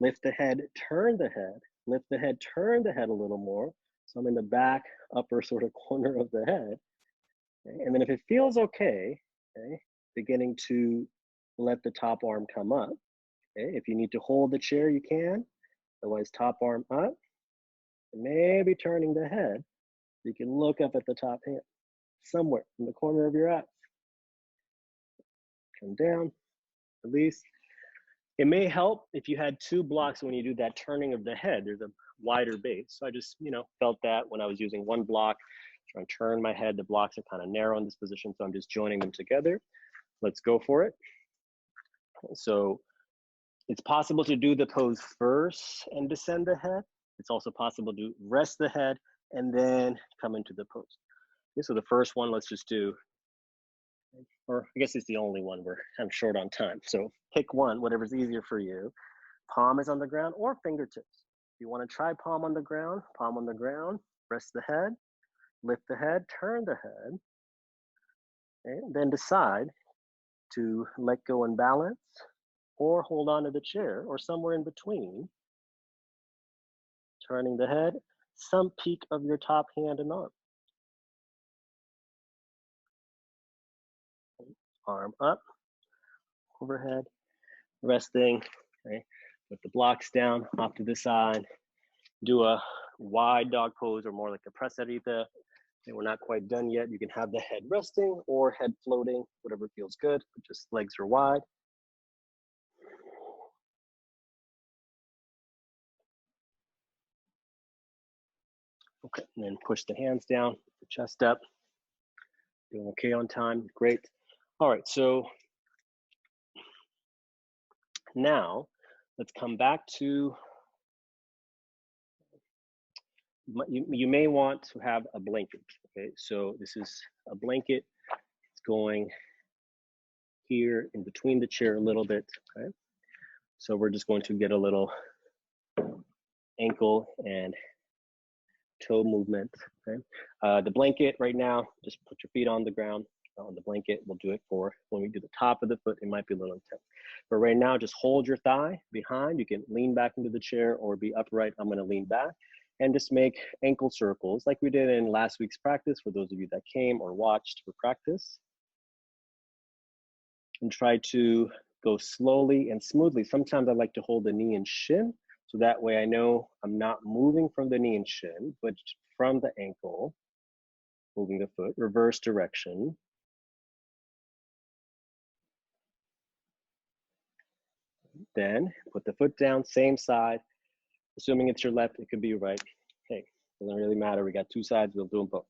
lift the head, turn the head, lift the head, turn the head a little more. So I'm in the back, upper sort of corner of the head. Okay? And then if it feels okay, okay, beginning to let the top arm come up. Okay? If you need to hold the chair, you can. Otherwise, top arm up. And maybe turning the head. You can look up at the top hand, somewhere in the corner of your eyes. Come down, release. It may help if you had two blocks when you do that turning of the head. There's a wider base. So I just, felt that when I was using one block, trying to turn my head, the blocks are kind of narrow in this position. So I'm just joining them together. Let's go for it. So it's possible to do the pose first and descend the head. It's also possible to rest the head and then come into the pose. Okay, so the first one, let's just do, or I guess it's the only one where I'm short on time. So pick one, whatever's easier for you. Palm is on the ground or fingertips. If you want to try palm on the ground, rest the head, lift the head, turn the head, and then decide to let go and balance or hold on to the chair or somewhere in between. Turning the head, some peak of your top hand and arm. Arm up, overhead, resting, okay? Put the blocks down off to the side. Do a wide dog pose or more like a prasarita. Okay, we're not quite done yet. You can have the head resting or head floating, whatever feels good, but just legs are wide. Okay, and then push the hands down, the chest up. Doing okay on time, great. All right, so now let's come back to, you may want to have a blanket, okay? So this is a blanket. It's going here in between the chair a little bit, okay? So we're just going to get a little ankle and toe movement, okay? The blanket right now, just put your feet on the ground, on the blanket. We'll do it for when we do the top of the foot, it might be a little intense. But right now, just hold your thigh behind. You can lean back into the chair or be upright. I'm gonna lean back and just make ankle circles like we did in last week's practice for those of you that came or watched for practice. And try to go slowly and smoothly. Sometimes I like to hold the knee and shin, so that way I know I'm not moving from the knee and shin, but from the ankle, moving the foot, reverse direction. Then put the foot down, same side. Assuming it's your left, it could be your right. Hey, doesn't really matter. We got two sides, we'll do them both.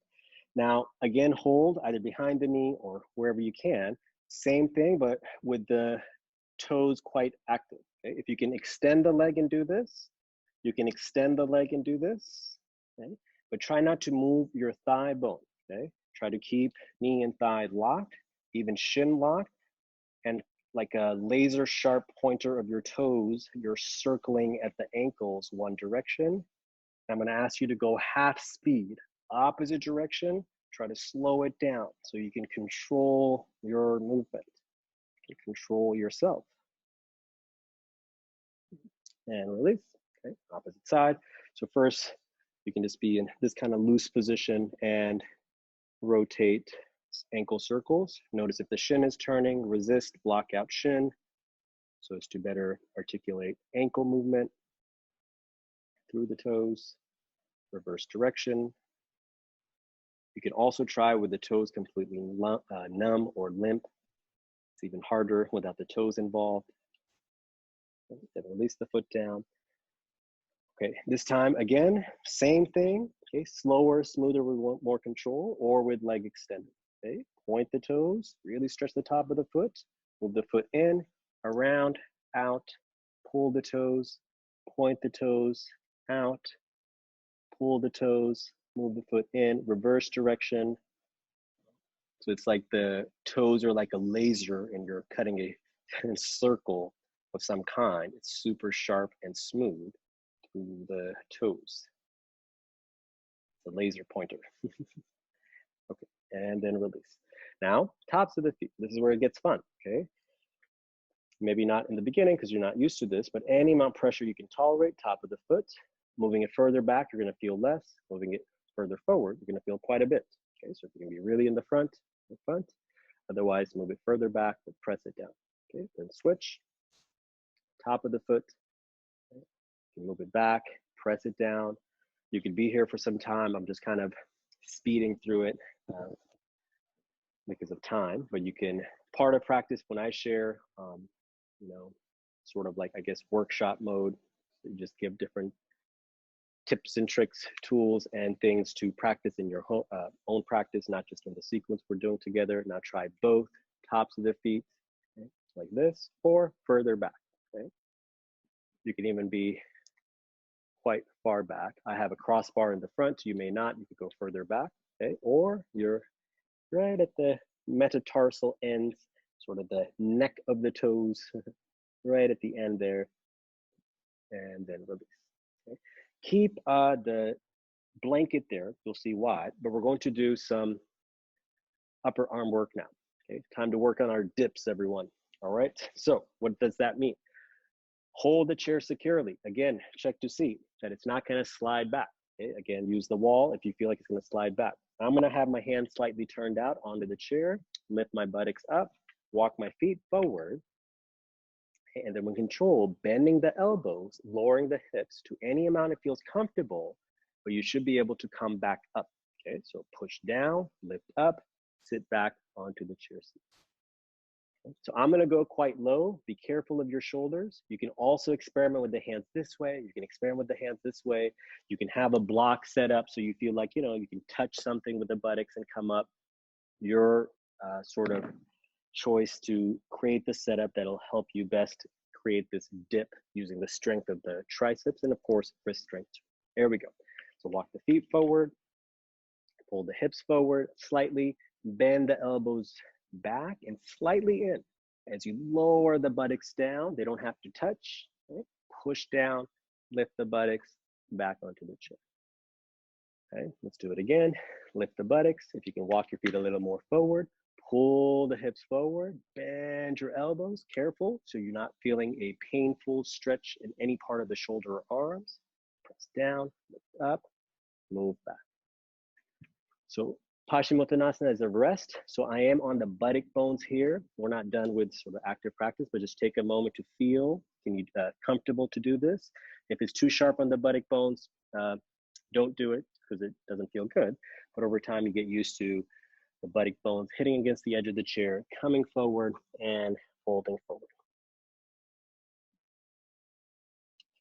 Now, again, hold either behind the knee or wherever you can. Same thing, but with the toes quite active. Okay? If you can extend the leg and do this, you can extend the leg and do this, okay? But try not to move your thigh bone, okay? Try to keep knee and thigh locked, even shin locked, and like a laser sharp pointer of your toes, you're circling at the ankles one direction. I'm gonna ask you to go half speed, opposite direction, try to slow it down so you can control your movement, you can control yourself. And release, okay, opposite side. So first, you can just be in this kind of loose position and rotate ankle circles. Notice if the shin is turning, resist, block out shin, so as to better articulate ankle movement through the toes, reverse direction. You can also try with the toes completely numb or limp. It's even harder without the toes involved. Then release the foot down. Okay, this time again, same thing. Okay, slower, smoother with more control, or with leg extended. Okay, point the toes, really stretch the top of the foot, move the foot in, around, out, pull the toes, point the toes, out, pull the toes, move the foot in, reverse direction. So it's like the toes are like a laser and you're cutting a circle of some kind. It's super sharp and smooth through the toes. The laser pointer. Okay, and then release. Now, tops of the feet. This is where it gets fun, okay? Maybe not in the beginning because you're not used to this, but any amount of pressure you can tolerate, top of the foot. Moving it further back, you're gonna feel less. Moving it further forward, you're gonna feel quite a bit. Okay, so if you're gonna be really in the front. Otherwise, move it further back, but press it down. Okay, then switch. Top of the foot. Okay. You can move it back, press it down. You could be here for some time. I'm just kind of speeding through it because of time, but you can, part of practice when I share, you know, sort of like, I guess, workshop mode, you just give different tips and tricks, tools, and things to practice in your own practice, not just in the sequence we're doing together. Now try both tops of the feet, okay, like this, or further back, okay? You can even be quite far back. I have a crossbar in the front, you may not, you could go further back, okay? Or you're right at the metatarsal ends, sort of the neck of the toes, right at the end there, and then release, okay? Keep the blanket there, you'll see why, but we're going to do some upper arm work now, okay? Time to work on our dips, everyone, all right? So what does that mean? Hold the chair securely. Again, check to see that it's not gonna slide back, okay? Again, use the wall if you feel like it's gonna slide back. I'm gonna have my hands slightly turned out onto the chair, lift my buttocks up, walk my feet forward, and then with control, bending the elbows, lowering the hips to any amount it feels comfortable, but you should be able to come back up, okay? So push down, lift up, sit back onto the chair seat. Okay? So I'm gonna go quite low, be careful of your shoulders. You can also experiment with the hands this way, you can experiment with the hands this way. You can have a block set up so you feel like, you know, you can touch something with the buttocks and come up. Your sort of choice to create the setup that'll help you best create this dip using the strength of the triceps and of course wrist strength. There we go. So walk the feet forward, pull the hips forward slightly, Bend the elbows back and slightly in. As you lower the buttocks down, they don't have to touch. Right? Push down, lift the buttocks back onto the chair. Okay, let's do it again. Lift the buttocks. If you can walk your feet a little more forward, pull the hips forward, bend your elbows, careful, so you're not feeling a painful stretch in any part of the shoulder or arms. Press down, lift up, move back. So Paschimottanasana is a rest. So I am on the buttock bones here. We're not done with sort of active practice, but just take a moment to feel. Can you comfortable to do this? If it's too sharp on the buttock bones, don't do it because it doesn't feel good. But over time, you get used to the buttock bones hitting against the edge of the chair, coming forward and folding forward.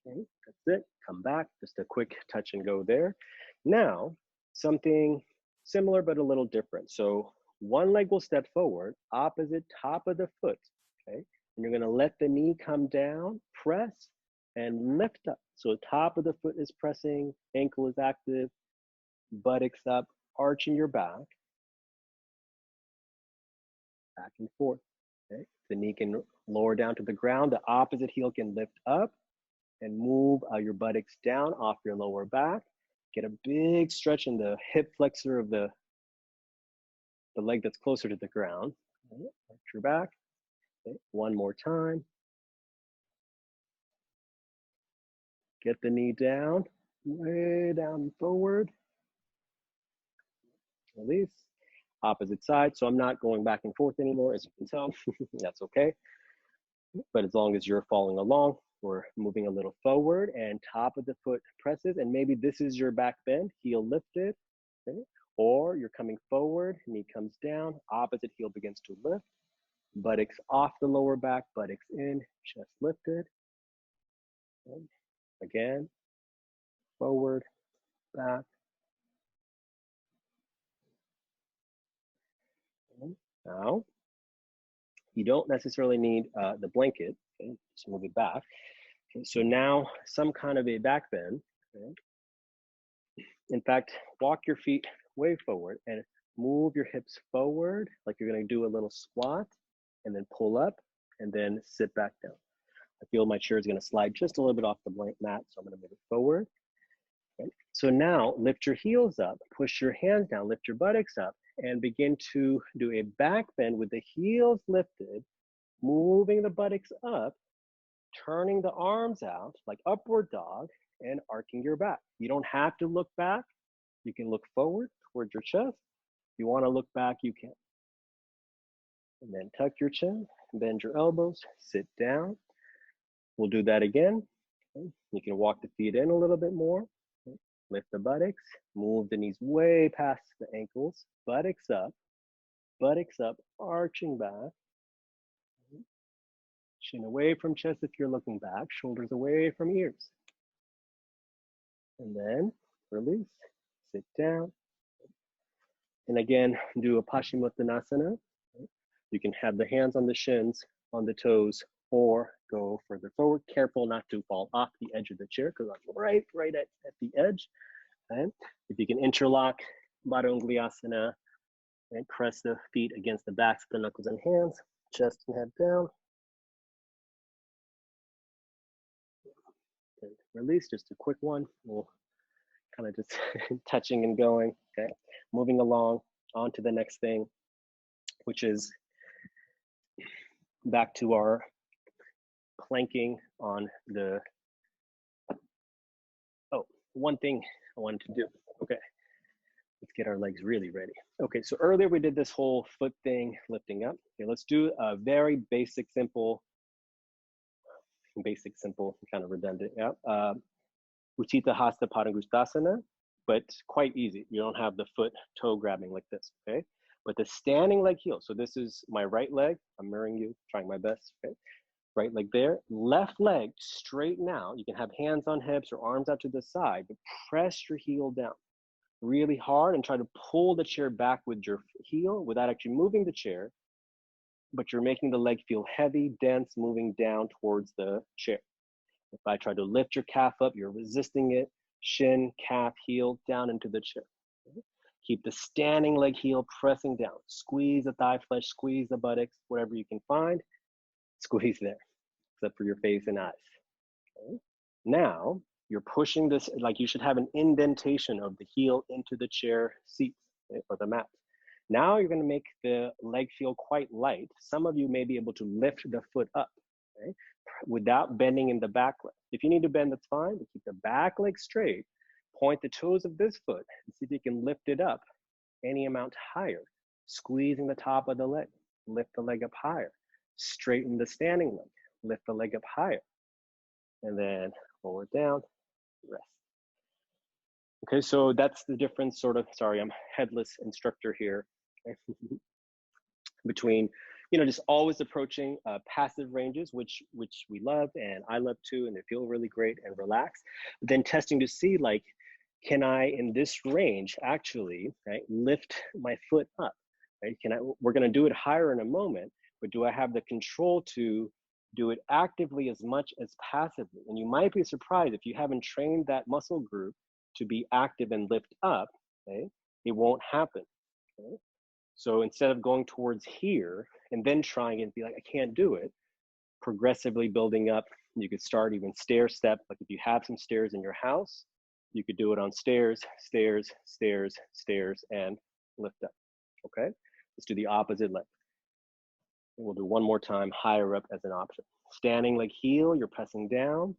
Okay, that's it. Come back, just a quick touch and go there. Now, something similar but a little different. So one leg will step forward, opposite top of the foot, okay? And you're gonna let the knee come down, press, and lift up. So top of the foot is pressing, ankle is active, buttocks up, arching your back and forth, okay? The knee can lower down to the ground, the opposite heel can lift up and move your buttocks down off your lower back. Get a big stretch in the hip flexor of the leg that's closer to the ground. Okay, arch your back. Okay, one more time. Get the knee down, way down and forward. Release. Opposite side. So I'm not going back and forth anymore, as you can tell. That's okay. But as long as you're following along, we're moving a little forward and top of the foot presses. And maybe this is your back bend, heel lifted. Okay? Or you're coming forward, knee comes down, opposite heel begins to lift. Buttocks off the lower back, buttocks in, chest lifted. Okay. Again, forward, back. Okay. Now, you don't necessarily need the blanket. Okay? Just move it back. Okay. So now, some kind of a back bend. Okay? In fact, walk your feet way forward and move your hips forward like you're going to do a little squat, and then pull up and then sit back down. I feel my chair is going to slide just a little bit off the blank mat, so I'm going to move it forward. Okay. So now lift your heels up, push your hands down, lift your buttocks up, and begin to do a back bend with the heels lifted, moving the buttocks up, turning the arms out like upward dog, and arcing your back. You don't have to look back. You can look forward towards your chest. If you want to look back, you can. And then tuck your chin, bend your elbows, sit down. We'll do that again. Okay. You can walk the feet in a little bit more. Okay. Lift the buttocks, move the knees way past the ankles, buttocks up, arching back. Okay. Chin away from chest if you're looking back, shoulders away from ears. And then release, sit down. And again, do a Paschimottanasana. You can have the hands on the shins, on the toes, or go further forward. Careful not to fall off the edge of the chair because I'm right at the edge. Okay? If you can interlock Baddha Angulyasana and press the feet against the backs of the knuckles and hands, chest and head down. And release, just a quick one. We'll kind of just touching and going. Okay, moving along on to the next thing, which is back to our planking on the, oh, one thing I wanted to do. Okay, let's get our legs really ready. Okay, so earlier we did this whole foot thing, lifting up. Okay, let's do a very basic, simple, kind of redundant, yeah. Utthita Hasta Padangusthasana, but quite easy. You don't have the foot toe grabbing like this, okay? But the standing leg heel, so this is my right leg, I'm mirroring you, trying my best, okay? Right leg there, left leg straighten out. You can have hands on hips or arms out to the side, but press your heel down really hard and try to pull the chair back with your heel without actually moving the chair, but you're making the leg feel heavy, dense, moving down towards the chair. If I try to lift your calf up, you're resisting it, shin, calf, heel, down into the chair. Okay? Keep the standing leg heel pressing down. Squeeze the thigh flesh, squeeze the buttocks, whatever you can find. Squeeze there, except for your face and eyes. Okay. Now, you're pushing this, like you should have an indentation of the heel into the chair seat, okay, or the mat. Now you're gonna make the leg feel quite light. Some of you may be able to lift the foot up, okay, without bending in the back leg. If you need to bend, that's fine, but keep the back leg straight. Point the toes of this foot and see if you can lift it up any amount higher. Squeezing the top of the leg. Lift the leg up higher. Straighten the standing leg. Lift the leg up higher. And then lower down, rest. Okay, so that's the difference sort of, sorry, I'm headless instructor here, okay? Between, you know, just always approaching passive ranges, which we love and I love too, and they feel really great and relaxed. But then testing to see, like, can I, in this range, actually, right, lift my foot up, right? We're gonna do it higher in a moment, but do I have the control to do it actively as much as passively? And you might be surprised if you haven't trained that muscle group to be active and lift up, okay? It won't happen, okay? So instead of going towards here and then trying and be like, I can't do it, progressively building up, you could start even stair step. Like if you have some stairs in your house, you could do it on stairs, stairs, stairs, stairs, and lift up, okay? Let's do the opposite leg. And we'll do one more time, higher up as an option. Standing leg heel, you're pressing down.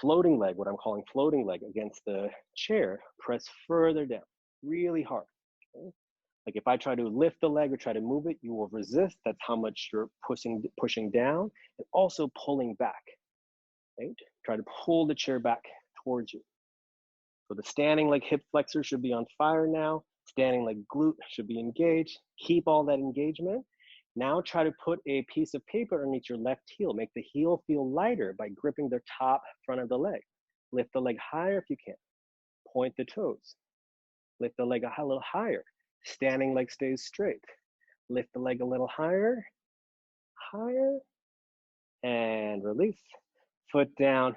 Floating leg, what I'm calling floating leg against the chair, press further down, really hard, okay? Like if I try to lift the leg or try to move it, you will resist. That's how much you're pushing down and also pulling back, right? Try to pull the chair back towards you. So the standing leg hip flexor should be on fire now. Standing leg glute should be engaged. Keep all that engagement. Now try to put a piece of paper underneath your left heel. Make the heel feel lighter by gripping the top front of the leg. Lift the leg higher if you can. Point the toes. Lift the leg a little higher. Standing leg stays straight. Lift the leg a little higher, higher, and release. Foot down,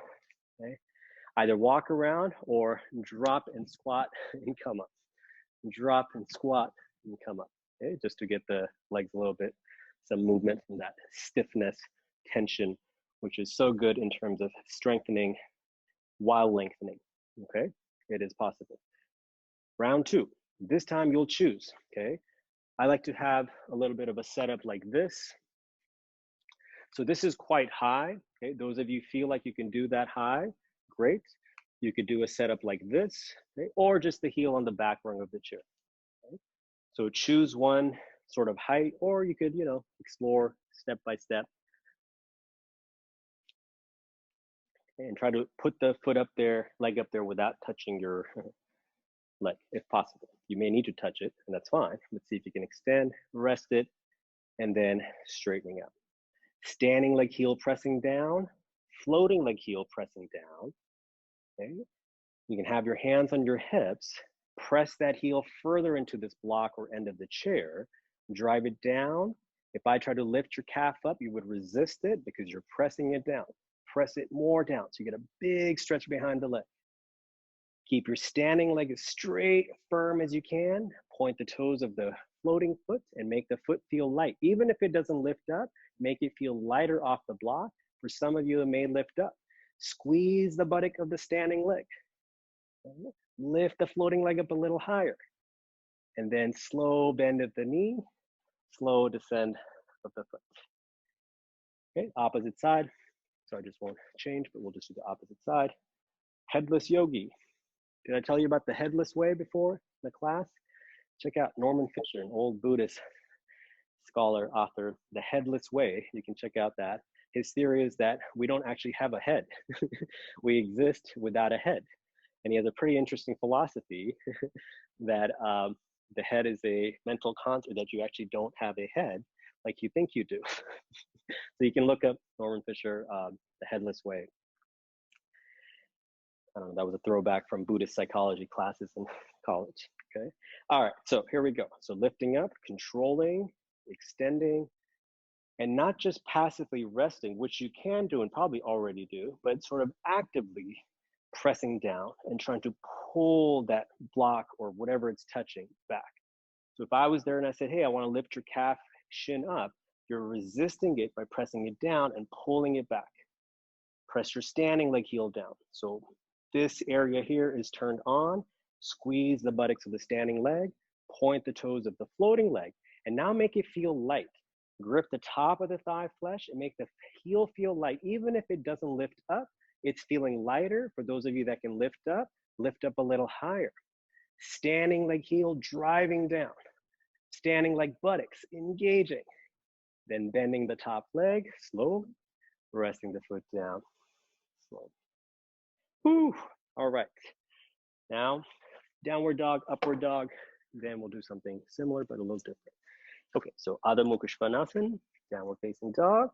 okay? Either walk around or drop and squat and come up. Drop and squat and come up, okay? Just to get the legs a little bit, some movement from that stiffness, tension, which is so good in terms of strengthening while lengthening, okay? It is possible. Round two. This time you'll choose, okay? I like to have a little bit of a setup like this. So this is quite high, okay? Those of you feel like you can do that high, great. You could do a setup like this, okay? Or just the heel on the back rung of the chair, okay? So choose one sort of height, or you could, you know, explore step by step. Okay, and try to put the foot up there, leg up there without touching your leg, if possible. You may need to touch it, and that's fine. Let's see if you can extend, rest it, and then straightening up. Standing leg heel pressing down, floating leg heel pressing down, okay? You can have your hands on your hips, press that heel further into this block or end of the chair, drive it down. If I try to lift your calf up, you would resist it because you're pressing it down. Press it more down so you get a big stretch behind the leg. Keep your standing leg as straight, firm as you can. Point the toes of the floating foot and make the foot feel light. Even if it doesn't lift up, make it feel lighter off the block. For some of you, it may lift up. Squeeze the buttock of the standing leg. Lift the floating leg up a little higher. And then slow bend at the knee, slow descend of the foot. Okay, opposite side. So I just won't change, but we'll just do the opposite side. Headless yogi. Did I tell you about the headless way before in the class? Check out Norman Fisher, an old Buddhist scholar, author, The Headless Way. You can check out that. His theory is that we don't actually have a head. We exist without a head. And he has a pretty interesting philosophy that the head is a mental construct, that you actually don't have a head like you think you do. So you can look up Norman Fisher, The Headless Way. I don't know, that was a throwback from Buddhist psychology classes in college, okay? All right, so here we go. So lifting up, controlling, extending, and not just passively resting, which you can do and probably already do, but sort of actively pressing down and trying to pull that block or whatever it's touching back. So if I was there and I said, hey, I want to lift your calf shin up, you're resisting it by pressing it down and pulling it back. Press your standing leg heel down. So this area here is turned on. Squeeze the buttocks of the standing leg, point the toes of the floating leg, and now make it feel light. Grip the top of the thigh flesh and make the heel feel light. Even if it doesn't lift up, it's feeling lighter. For those of you that can lift up a little higher. Standing leg heel driving down. Standing leg buttocks engaging. Then bending the top leg, slowly, resting the foot down, slowly. Whew. All right. Now, downward dog, upward dog. Then we'll do something similar, but a little different. Okay, so Adho Mukha Svanasana, downward facing dog.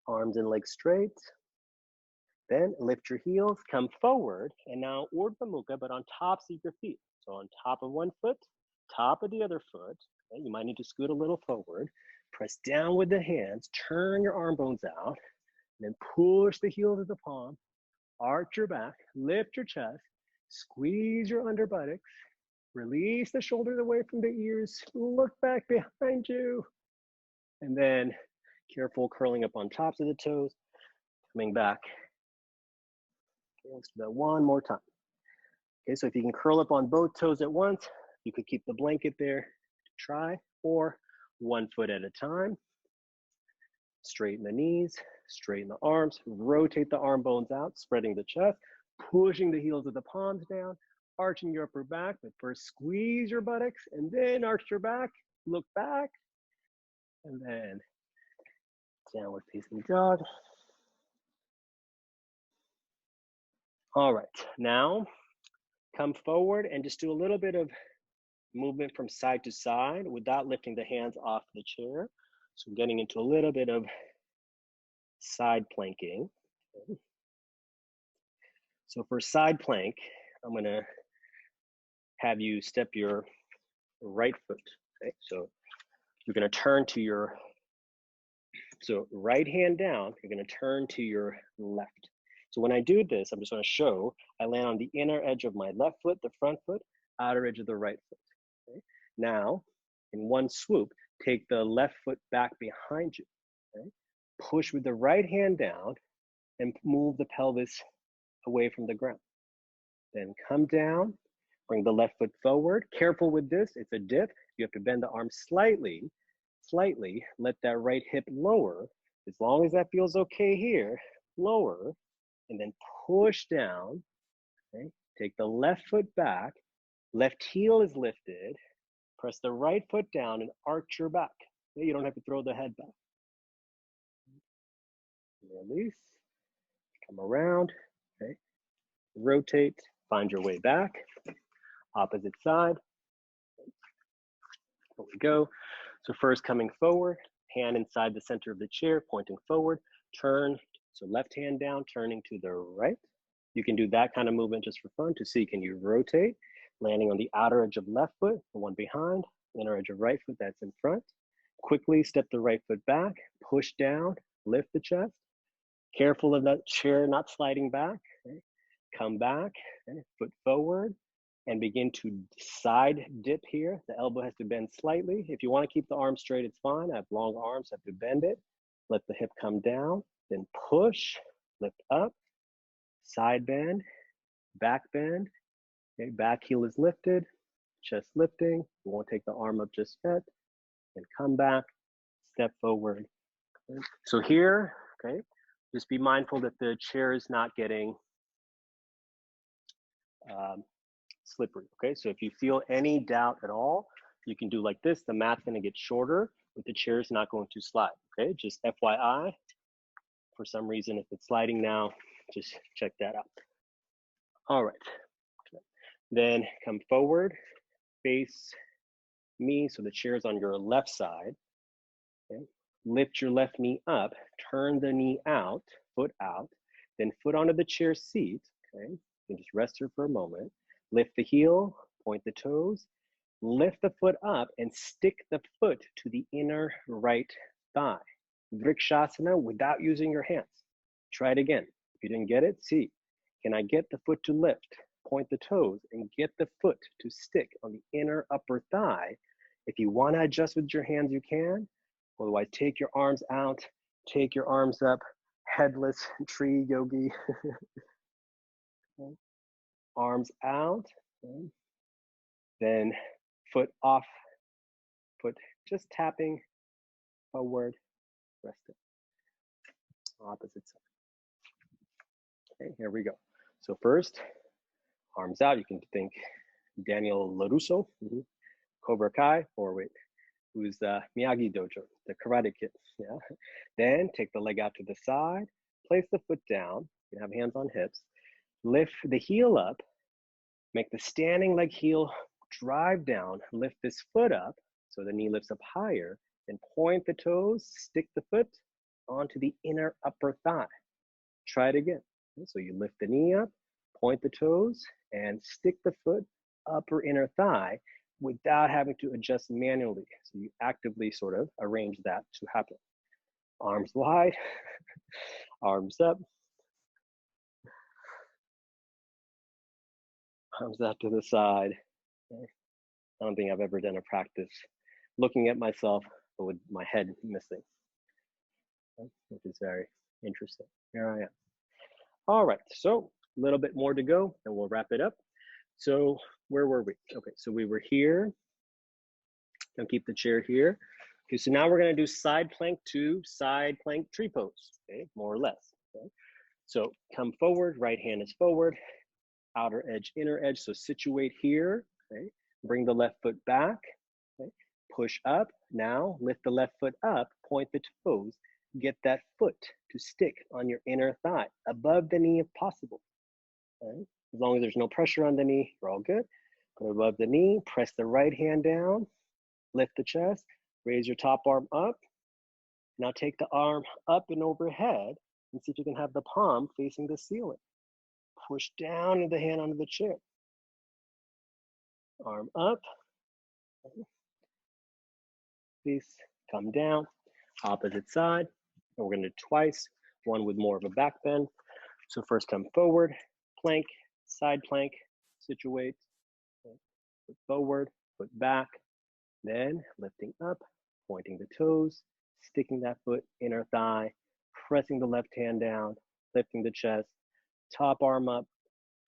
Arms and legs straight. Then lift your heels, come forward, and now Urdhva Mukha, but on tops of your feet. So on top of one foot, top of the other foot. Okay, you might need to scoot a little forward. Press down with the hands, turn your arm bones out, then push the heels of the palm, arch your back, lift your chest, squeeze your under buttocks, release the shoulders away from the ears, look back behind you, and then careful curling up on tops of the toes, coming back. Okay, let's do that one more time. Okay, so if you can curl up on both toes at once, you could keep the blanket there to try, or one foot at a time. Straighten the knees, straighten the arms, rotate the arm bones out, spreading the chest, pushing the heels of the palms down, arching your upper back, but first squeeze your buttocks and then arch your back, look back, and then downward facing dog. All right, now come forward and just do a little bit of movement from side to side without lifting the hands off the chair. So I'm getting into a little bit of side planking. Okay. So for side plank, I'm gonna have you step your right foot. Okay, so you're gonna turn to your, so right hand down, you're gonna turn to your left. So when I do this, I'm just gonna show, I land on the inner edge of my left foot, the front foot, outer edge of the right foot. Okay? Now, in one swoop, take the left foot back behind you. Okay? Push with the right hand down and move the pelvis away from the ground. Then come down, bring the left foot forward. Careful with this, it's a dip. You have to bend the arm slightly, let that right hip lower. As long as that feels okay here, lower, and then push down. Okay? Take the left foot back, left heel is lifted, press the right foot down and arch your back. Okay? You don't have to throw the head back. Release, come around, okay? Rotate, find your way back, opposite side. Here we go. So first coming forward, hand inside the center of the chair, pointing forward, turn, so left hand down, turning to the right. You can do that kind of movement just for fun to see, can you rotate, landing on the outer edge of left foot, the one behind, inner edge of right foot that's in front. Quickly step the right foot back, push down, lift the chest. Careful of that chair not sliding back. Okay? Come back, okay? Foot forward, and begin to side dip here. The elbow has to bend slightly. If you want to keep the arm straight, it's fine. I have long arms, I have to bend it. Let the hip come down, then push, lift up, side bend, back bend. Okay? Back heel is lifted, chest lifting. You won't take the arm up just yet. And come back, step forward. Okay? So here, okay, just be mindful that the chair is not getting slippery, okay? So if you feel any doubt at all, you can do like this. The mat's gonna get shorter, but the chair is not going to slide, okay? Just FYI, for some reason, if it's sliding now, just check that out. All right, then come forward, face me, so the chair is on your left side, okay? Lift your left knee up, turn the knee out, foot out, then foot onto the chair seat, okay? You can just rest here for a moment. Lift the heel, point the toes, lift the foot up and stick the foot to the inner right thigh. Vrikshasana without using your hands. Try it again. If you didn't get it, see, can I get the foot to lift? Point the toes and get the foot to stick on the inner upper thigh. If you want to adjust with your hands, you can. Otherwise, take your arms out, take your arms up, headless tree yogi. Okay. Arms out, okay. Then foot off, foot just tapping forward, rest it. Opposite side. Okay, here we go. So first, arms out. You can think Daniel LaRusso, Cobra Kai, or wait, who's Miyagi Dojo, the Karate Kid. Yeah. Then take the leg out to the side, place the foot down. You can have hands on hips. Lift the heel up. Make the standing leg heel drive down. Lift this foot up so the knee lifts up higher. Then point the toes. Stick the foot onto the inner upper thigh. Try it again. So you lift the knee up, point the toes, and stick the foot upper inner thigh without having to adjust manually. So you actively sort of arrange that to happen. Arms wide, arms up. Arms out to the side. Okay. I don't think I've ever done a practice looking at myself, but with my head missing, okay, which is very interesting. Here I am. All right, so a little bit more to go and we'll wrap it up. So where were we? Okay, so we were here. I'll keep the chair here. Okay, so now we're gonna do side plank to side plank tree pose, okay, more or less. Okay? So come forward, right hand is forward, outer edge, inner edge, so situate here, okay? Bring the left foot back, okay? Push up, now lift the left foot up, point the toes, get that foot to stick on your inner thigh, above the knee if possible, okay? As long as there's no pressure on the knee, we're all good. Go above the knee, press the right hand down, lift the chest, raise your top arm up. Now take the arm up and overhead and see if you can have the palm facing the ceiling. Push down with the hand onto the chair. Arm up. Please come down. Opposite side. And we're going to do twice. One with more of a back bend. So first come forward, plank, side plank, situate. Foot forward, foot back. Then lifting up, pointing the toes, sticking that foot inner thigh, pressing the left hand down, lifting the chest, top arm up,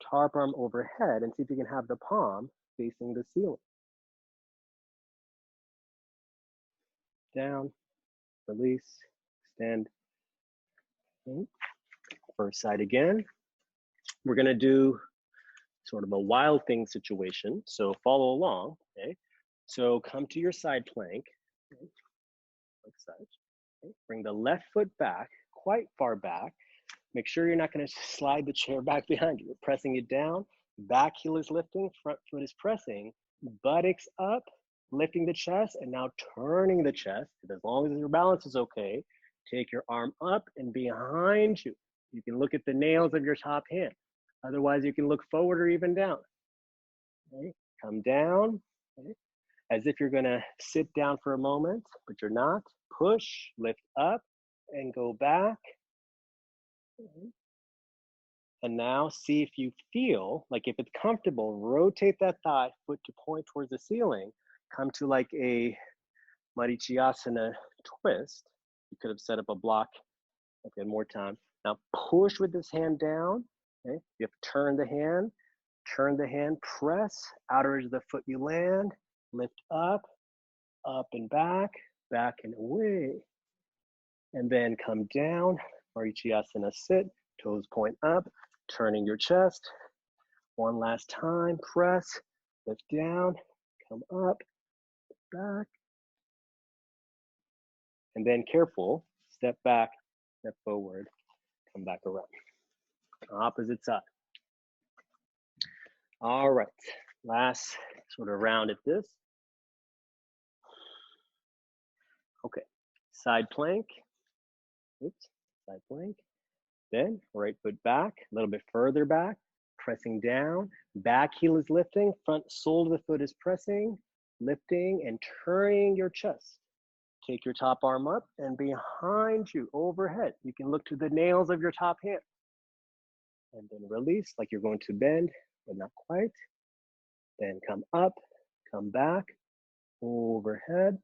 top arm overhead, and see if you can have the palm facing the ceiling. Down, release, extend. Okay. First side again. We're gonna do sort of a wild thing situation, so follow along, okay? So come to your side plank, okay? Like such. Okay. Bring the left foot back, quite far back. Make sure you're not gonna slide the chair back behind you. You're pressing it down, back heel is lifting, front foot is pressing, buttocks up, lifting the chest, and now turning the chest. As long as your balance is okay, take your arm up and behind you. You can look at the nails of your top hand. Otherwise, you can look forward or even down. Okay. Come down, okay. As if you're gonna sit down for a moment, but you're not. Push, lift up, and go back. Okay. And now see if you feel, like if it's comfortable, rotate that thigh, foot to point towards the ceiling. Come to like a Marichyasana twist. You could have set up a block. Okay, more time. Now push with this hand down. Okay, you have to turn the hand, press, outer edge of the foot you land, lift up and back and away. And then come down, Marichyasana sit, toes point up, turning your chest. One last time, press, lift down, come up, back. And then careful, step back, step forward, come back around. Opposite side. All right, last sort of round at this. Okay, side plank. Oops, side plank. Then right foot back, a little bit further back, pressing down. Back heel is lifting, front sole of the foot is pressing, lifting and turning your chest. Take your top arm up and behind you, overhead. You can look to the nails of your top hand. And then release like you're going to bend, but not quite. Then come up, come back, overhead.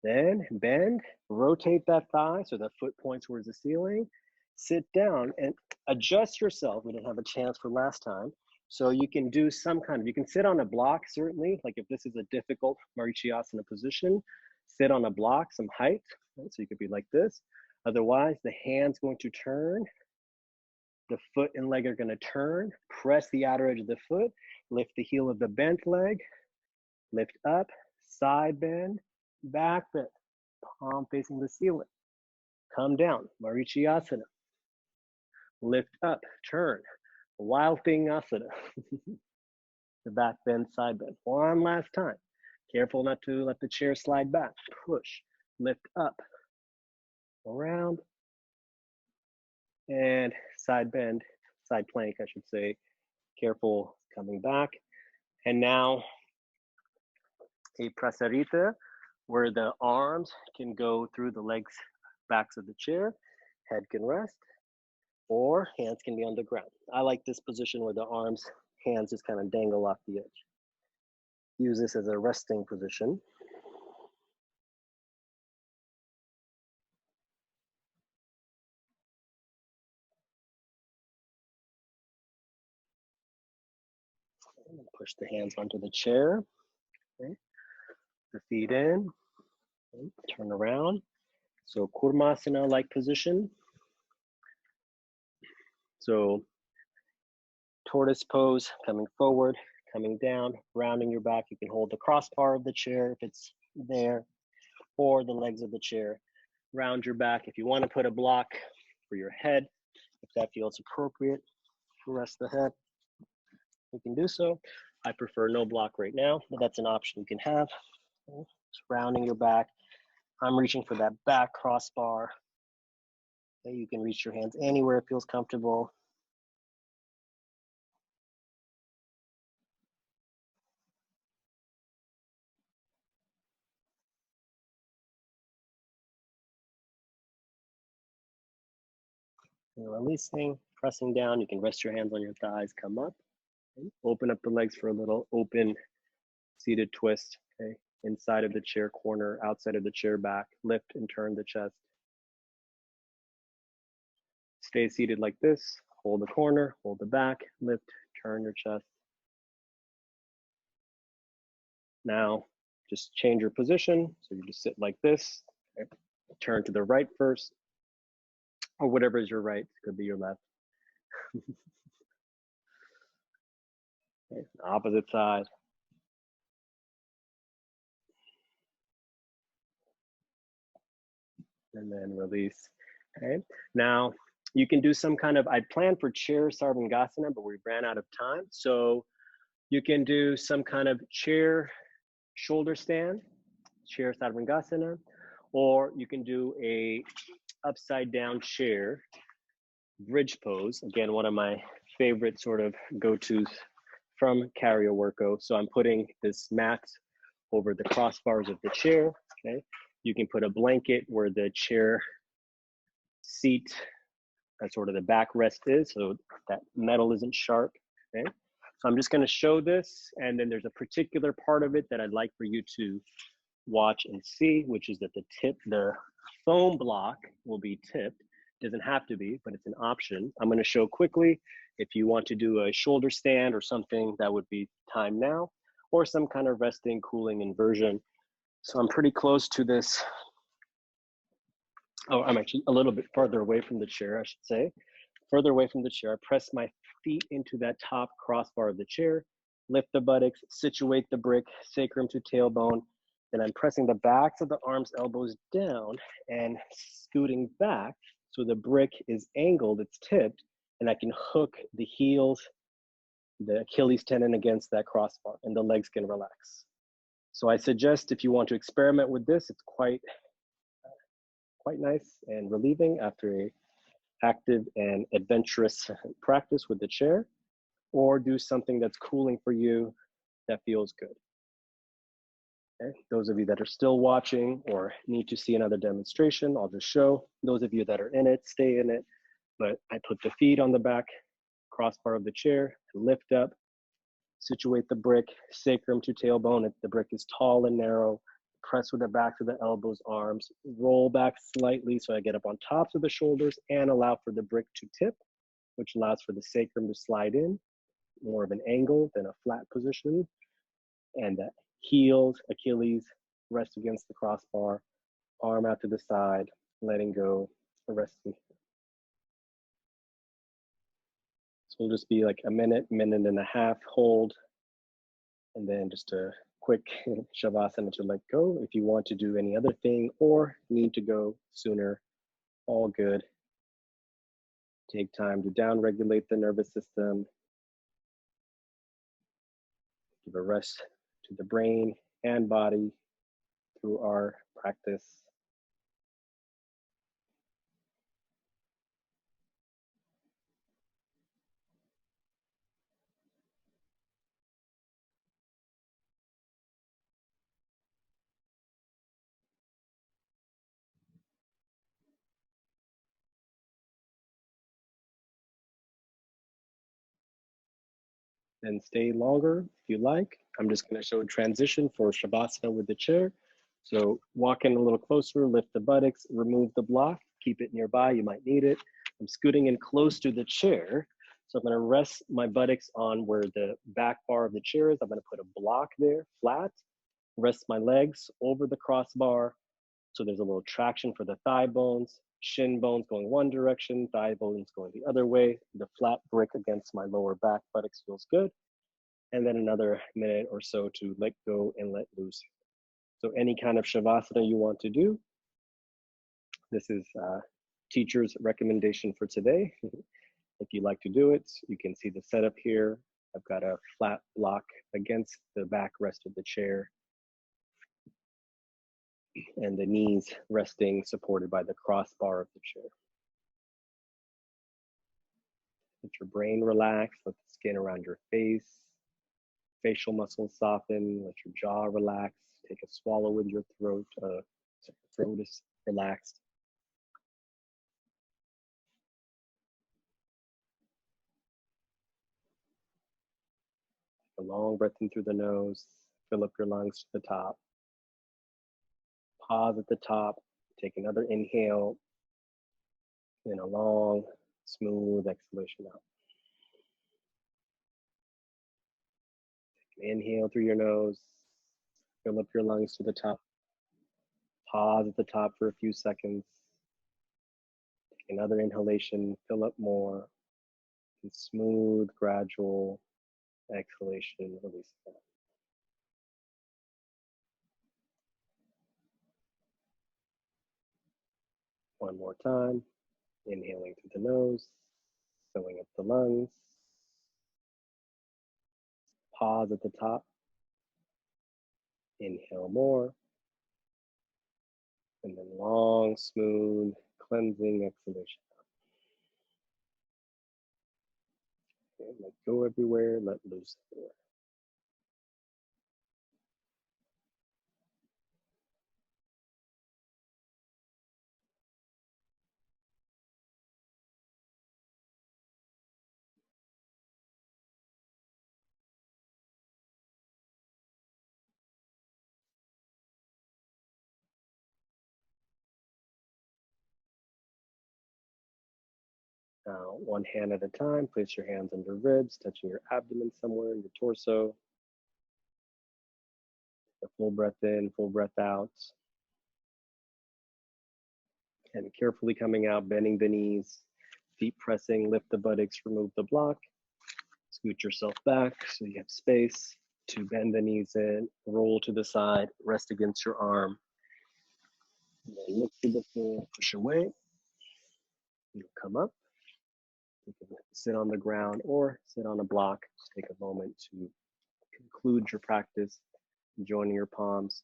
Then bend, rotate that thigh so the foot points towards the ceiling. Sit down and adjust yourself. We didn't have a chance for last time. So you can do some kind of, you can sit on a block, certainly, like if this is a difficult Marichyasana position, sit on a block, some height, right? So you could be like this. Otherwise, the hand's going to turn, the foot and leg are gonna turn, press the outer edge of the foot, lift the heel of the bent leg, lift up, side bend, back bend, palm facing the ceiling. Come down, Marichyasana. Lift up, turn, Wild Thing Asana. The back bend, side bend. One last time. Careful not to let the chair slide back. Push, lift up, around, and side bend, side plank, I should say. Careful coming back. And now a prasarita, where the arms can go through the legs, backs of the chair, head can rest, or hands can be on the ground. I like this position where the arms, hands just kind of dangle off the edge. Use this as a resting position. And push the hands onto the chair. Okay. The feet in, okay. Turn around. So Kurmasana-like position. So tortoise pose, coming forward, coming down, rounding your back. You can hold the crossbar of the chair if it's there, or the legs of the chair. Round your back. If you want to put a block for your head, if that feels appropriate, rest the head, you can do so. I prefer no block right now, but that's an option you can have. Just rounding your back. I'm reaching for that back crossbar. Okay, you can reach your hands anywhere it feels comfortable. And releasing, pressing down. You can rest your hands on your thighs, come up. Okay. Open up the legs for a little open seated twist. Okay. Inside of the chair corner, outside of the chair back. Lift and turn the chest. Stay seated like this. Hold the corner, hold the back, lift, turn your chest. Now, just change your position. So you just sit like this. Okay. Turn to the right first, or whatever is your right. It could be your left. Okay. Opposite side. And then release. Okay. Now, you can do some kind of, I planned for chair sarvangasana, but we ran out of time. So you can do some kind of chair shoulder stand, chair sarvangasana, or you can do a upside down chair bridge pose. Again, one of my favorite sort of go-tos from carrier worko. So I'm putting this mat over the crossbars of the chair. Okay. You can put a blanket where the chair seat, that's sort of the backrest is, so that metal isn't sharp. Okay. So I'm just going to show this, and then there's a particular part of it that I'd like for you to watch and see, which is that the foam block will be tipped. Doesn't have to be, but it's an option. I'm going to show quickly. If you want to do a shoulder stand or something, that would be time now, or some kind of resting, cooling inversion. So I'm pretty close to this. Oh, I'm actually a little bit farther away from the chair, I should say. Further away from the chair, I press my feet into that top crossbar of the chair, lift the buttocks, situate the brick, sacrum to tailbone. Then I'm pressing the backs of the arms, elbows down, and scooting back so the brick is angled, it's tipped, and I can hook the heels, the Achilles tendon against that crossbar, and the legs can relax. So I suggest if you want to experiment with this, it's quite nice and relieving after a active and adventurous practice with the chair, or do something that's cooling for you that feels good. Okay. Those of you that are still watching or need to see another demonstration, I'll just show. Those of you that are in it, stay in it. But I put the feet on the back crossbar of the chair, lift up, situate the brick, sacrum to tailbone. If the brick is tall and narrow, press with the back to the elbows, arms, roll back slightly so I get up on tops of the shoulders and allow for the brick to tip, which allows for the sacrum to slide in, more of an angle than a flat position. And the heels, Achilles, rest against the crossbar, arm out to the side, letting go, resting. So it'll just be like a minute, minute and a half hold, and then just a quick shavasana to let go. If you want to do any other thing or need to go sooner, all good. Take time to down-regulate the nervous system. Give a rest to the brain and body through our practice. And stay longer if you like. I'm just going to show a transition for Shavasana with the chair. So walk in a little closer, lift the buttocks, remove the block, keep it nearby, you might need it. I'm scooting in close to the chair. So I'm going to rest my buttocks on where the back bar of the chair is. I'm going to put a block there, flat, rest my legs over the crossbar. So there's a little traction for the thigh bones, shin bones going one direction, thigh bones going the other way. The flat brick against my lower back buttocks feels good. And then another minute or so to let go and let loose. So any kind of Shavasana you want to do, this is teacher's recommendation for today. If you like to do it, you can see the setup here. I've got a flat block against the backrest of the chair and the knees resting supported by the crossbar of the chair. Let your brain relax, let the skin around your face, facial muscles soften, let your jaw relax, take a swallow with your throat, throat is relaxed. Take a long breath in through the nose, fill up your lungs to the top. Pause at the top, take another inhale, then a long, smooth exhalation out. Inhale through your nose, fill up your lungs to the top. Pause at the top for a few seconds. Take another inhalation, fill up more, and smooth, gradual exhalation, release that. One more time, inhaling through the nose, filling up the lungs. Pause at the top. Inhale more. And then long, smooth, cleansing exhalation. Okay, let go everywhere, let loose everywhere. Now, one hand at a time, place your hands under ribs, touching your abdomen somewhere in your torso. A full breath in, full breath out. And carefully coming out, bending the knees, feet pressing, lift the buttocks, remove the block. Scoot yourself back so you have space to bend the knees in, roll to the side, rest against your arm. And then look to the floor, push away. You'll come up. You can sit on the ground or sit on a block. Just take a moment to conclude your practice, joining your palms,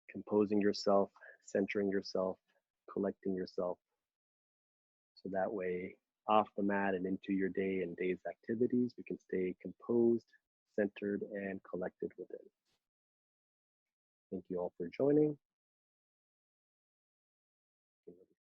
composing yourself, centering yourself, collecting yourself. So that way, off the mat and into your day and day's activities, we can stay composed, centered, and collected within. Thank you all for joining.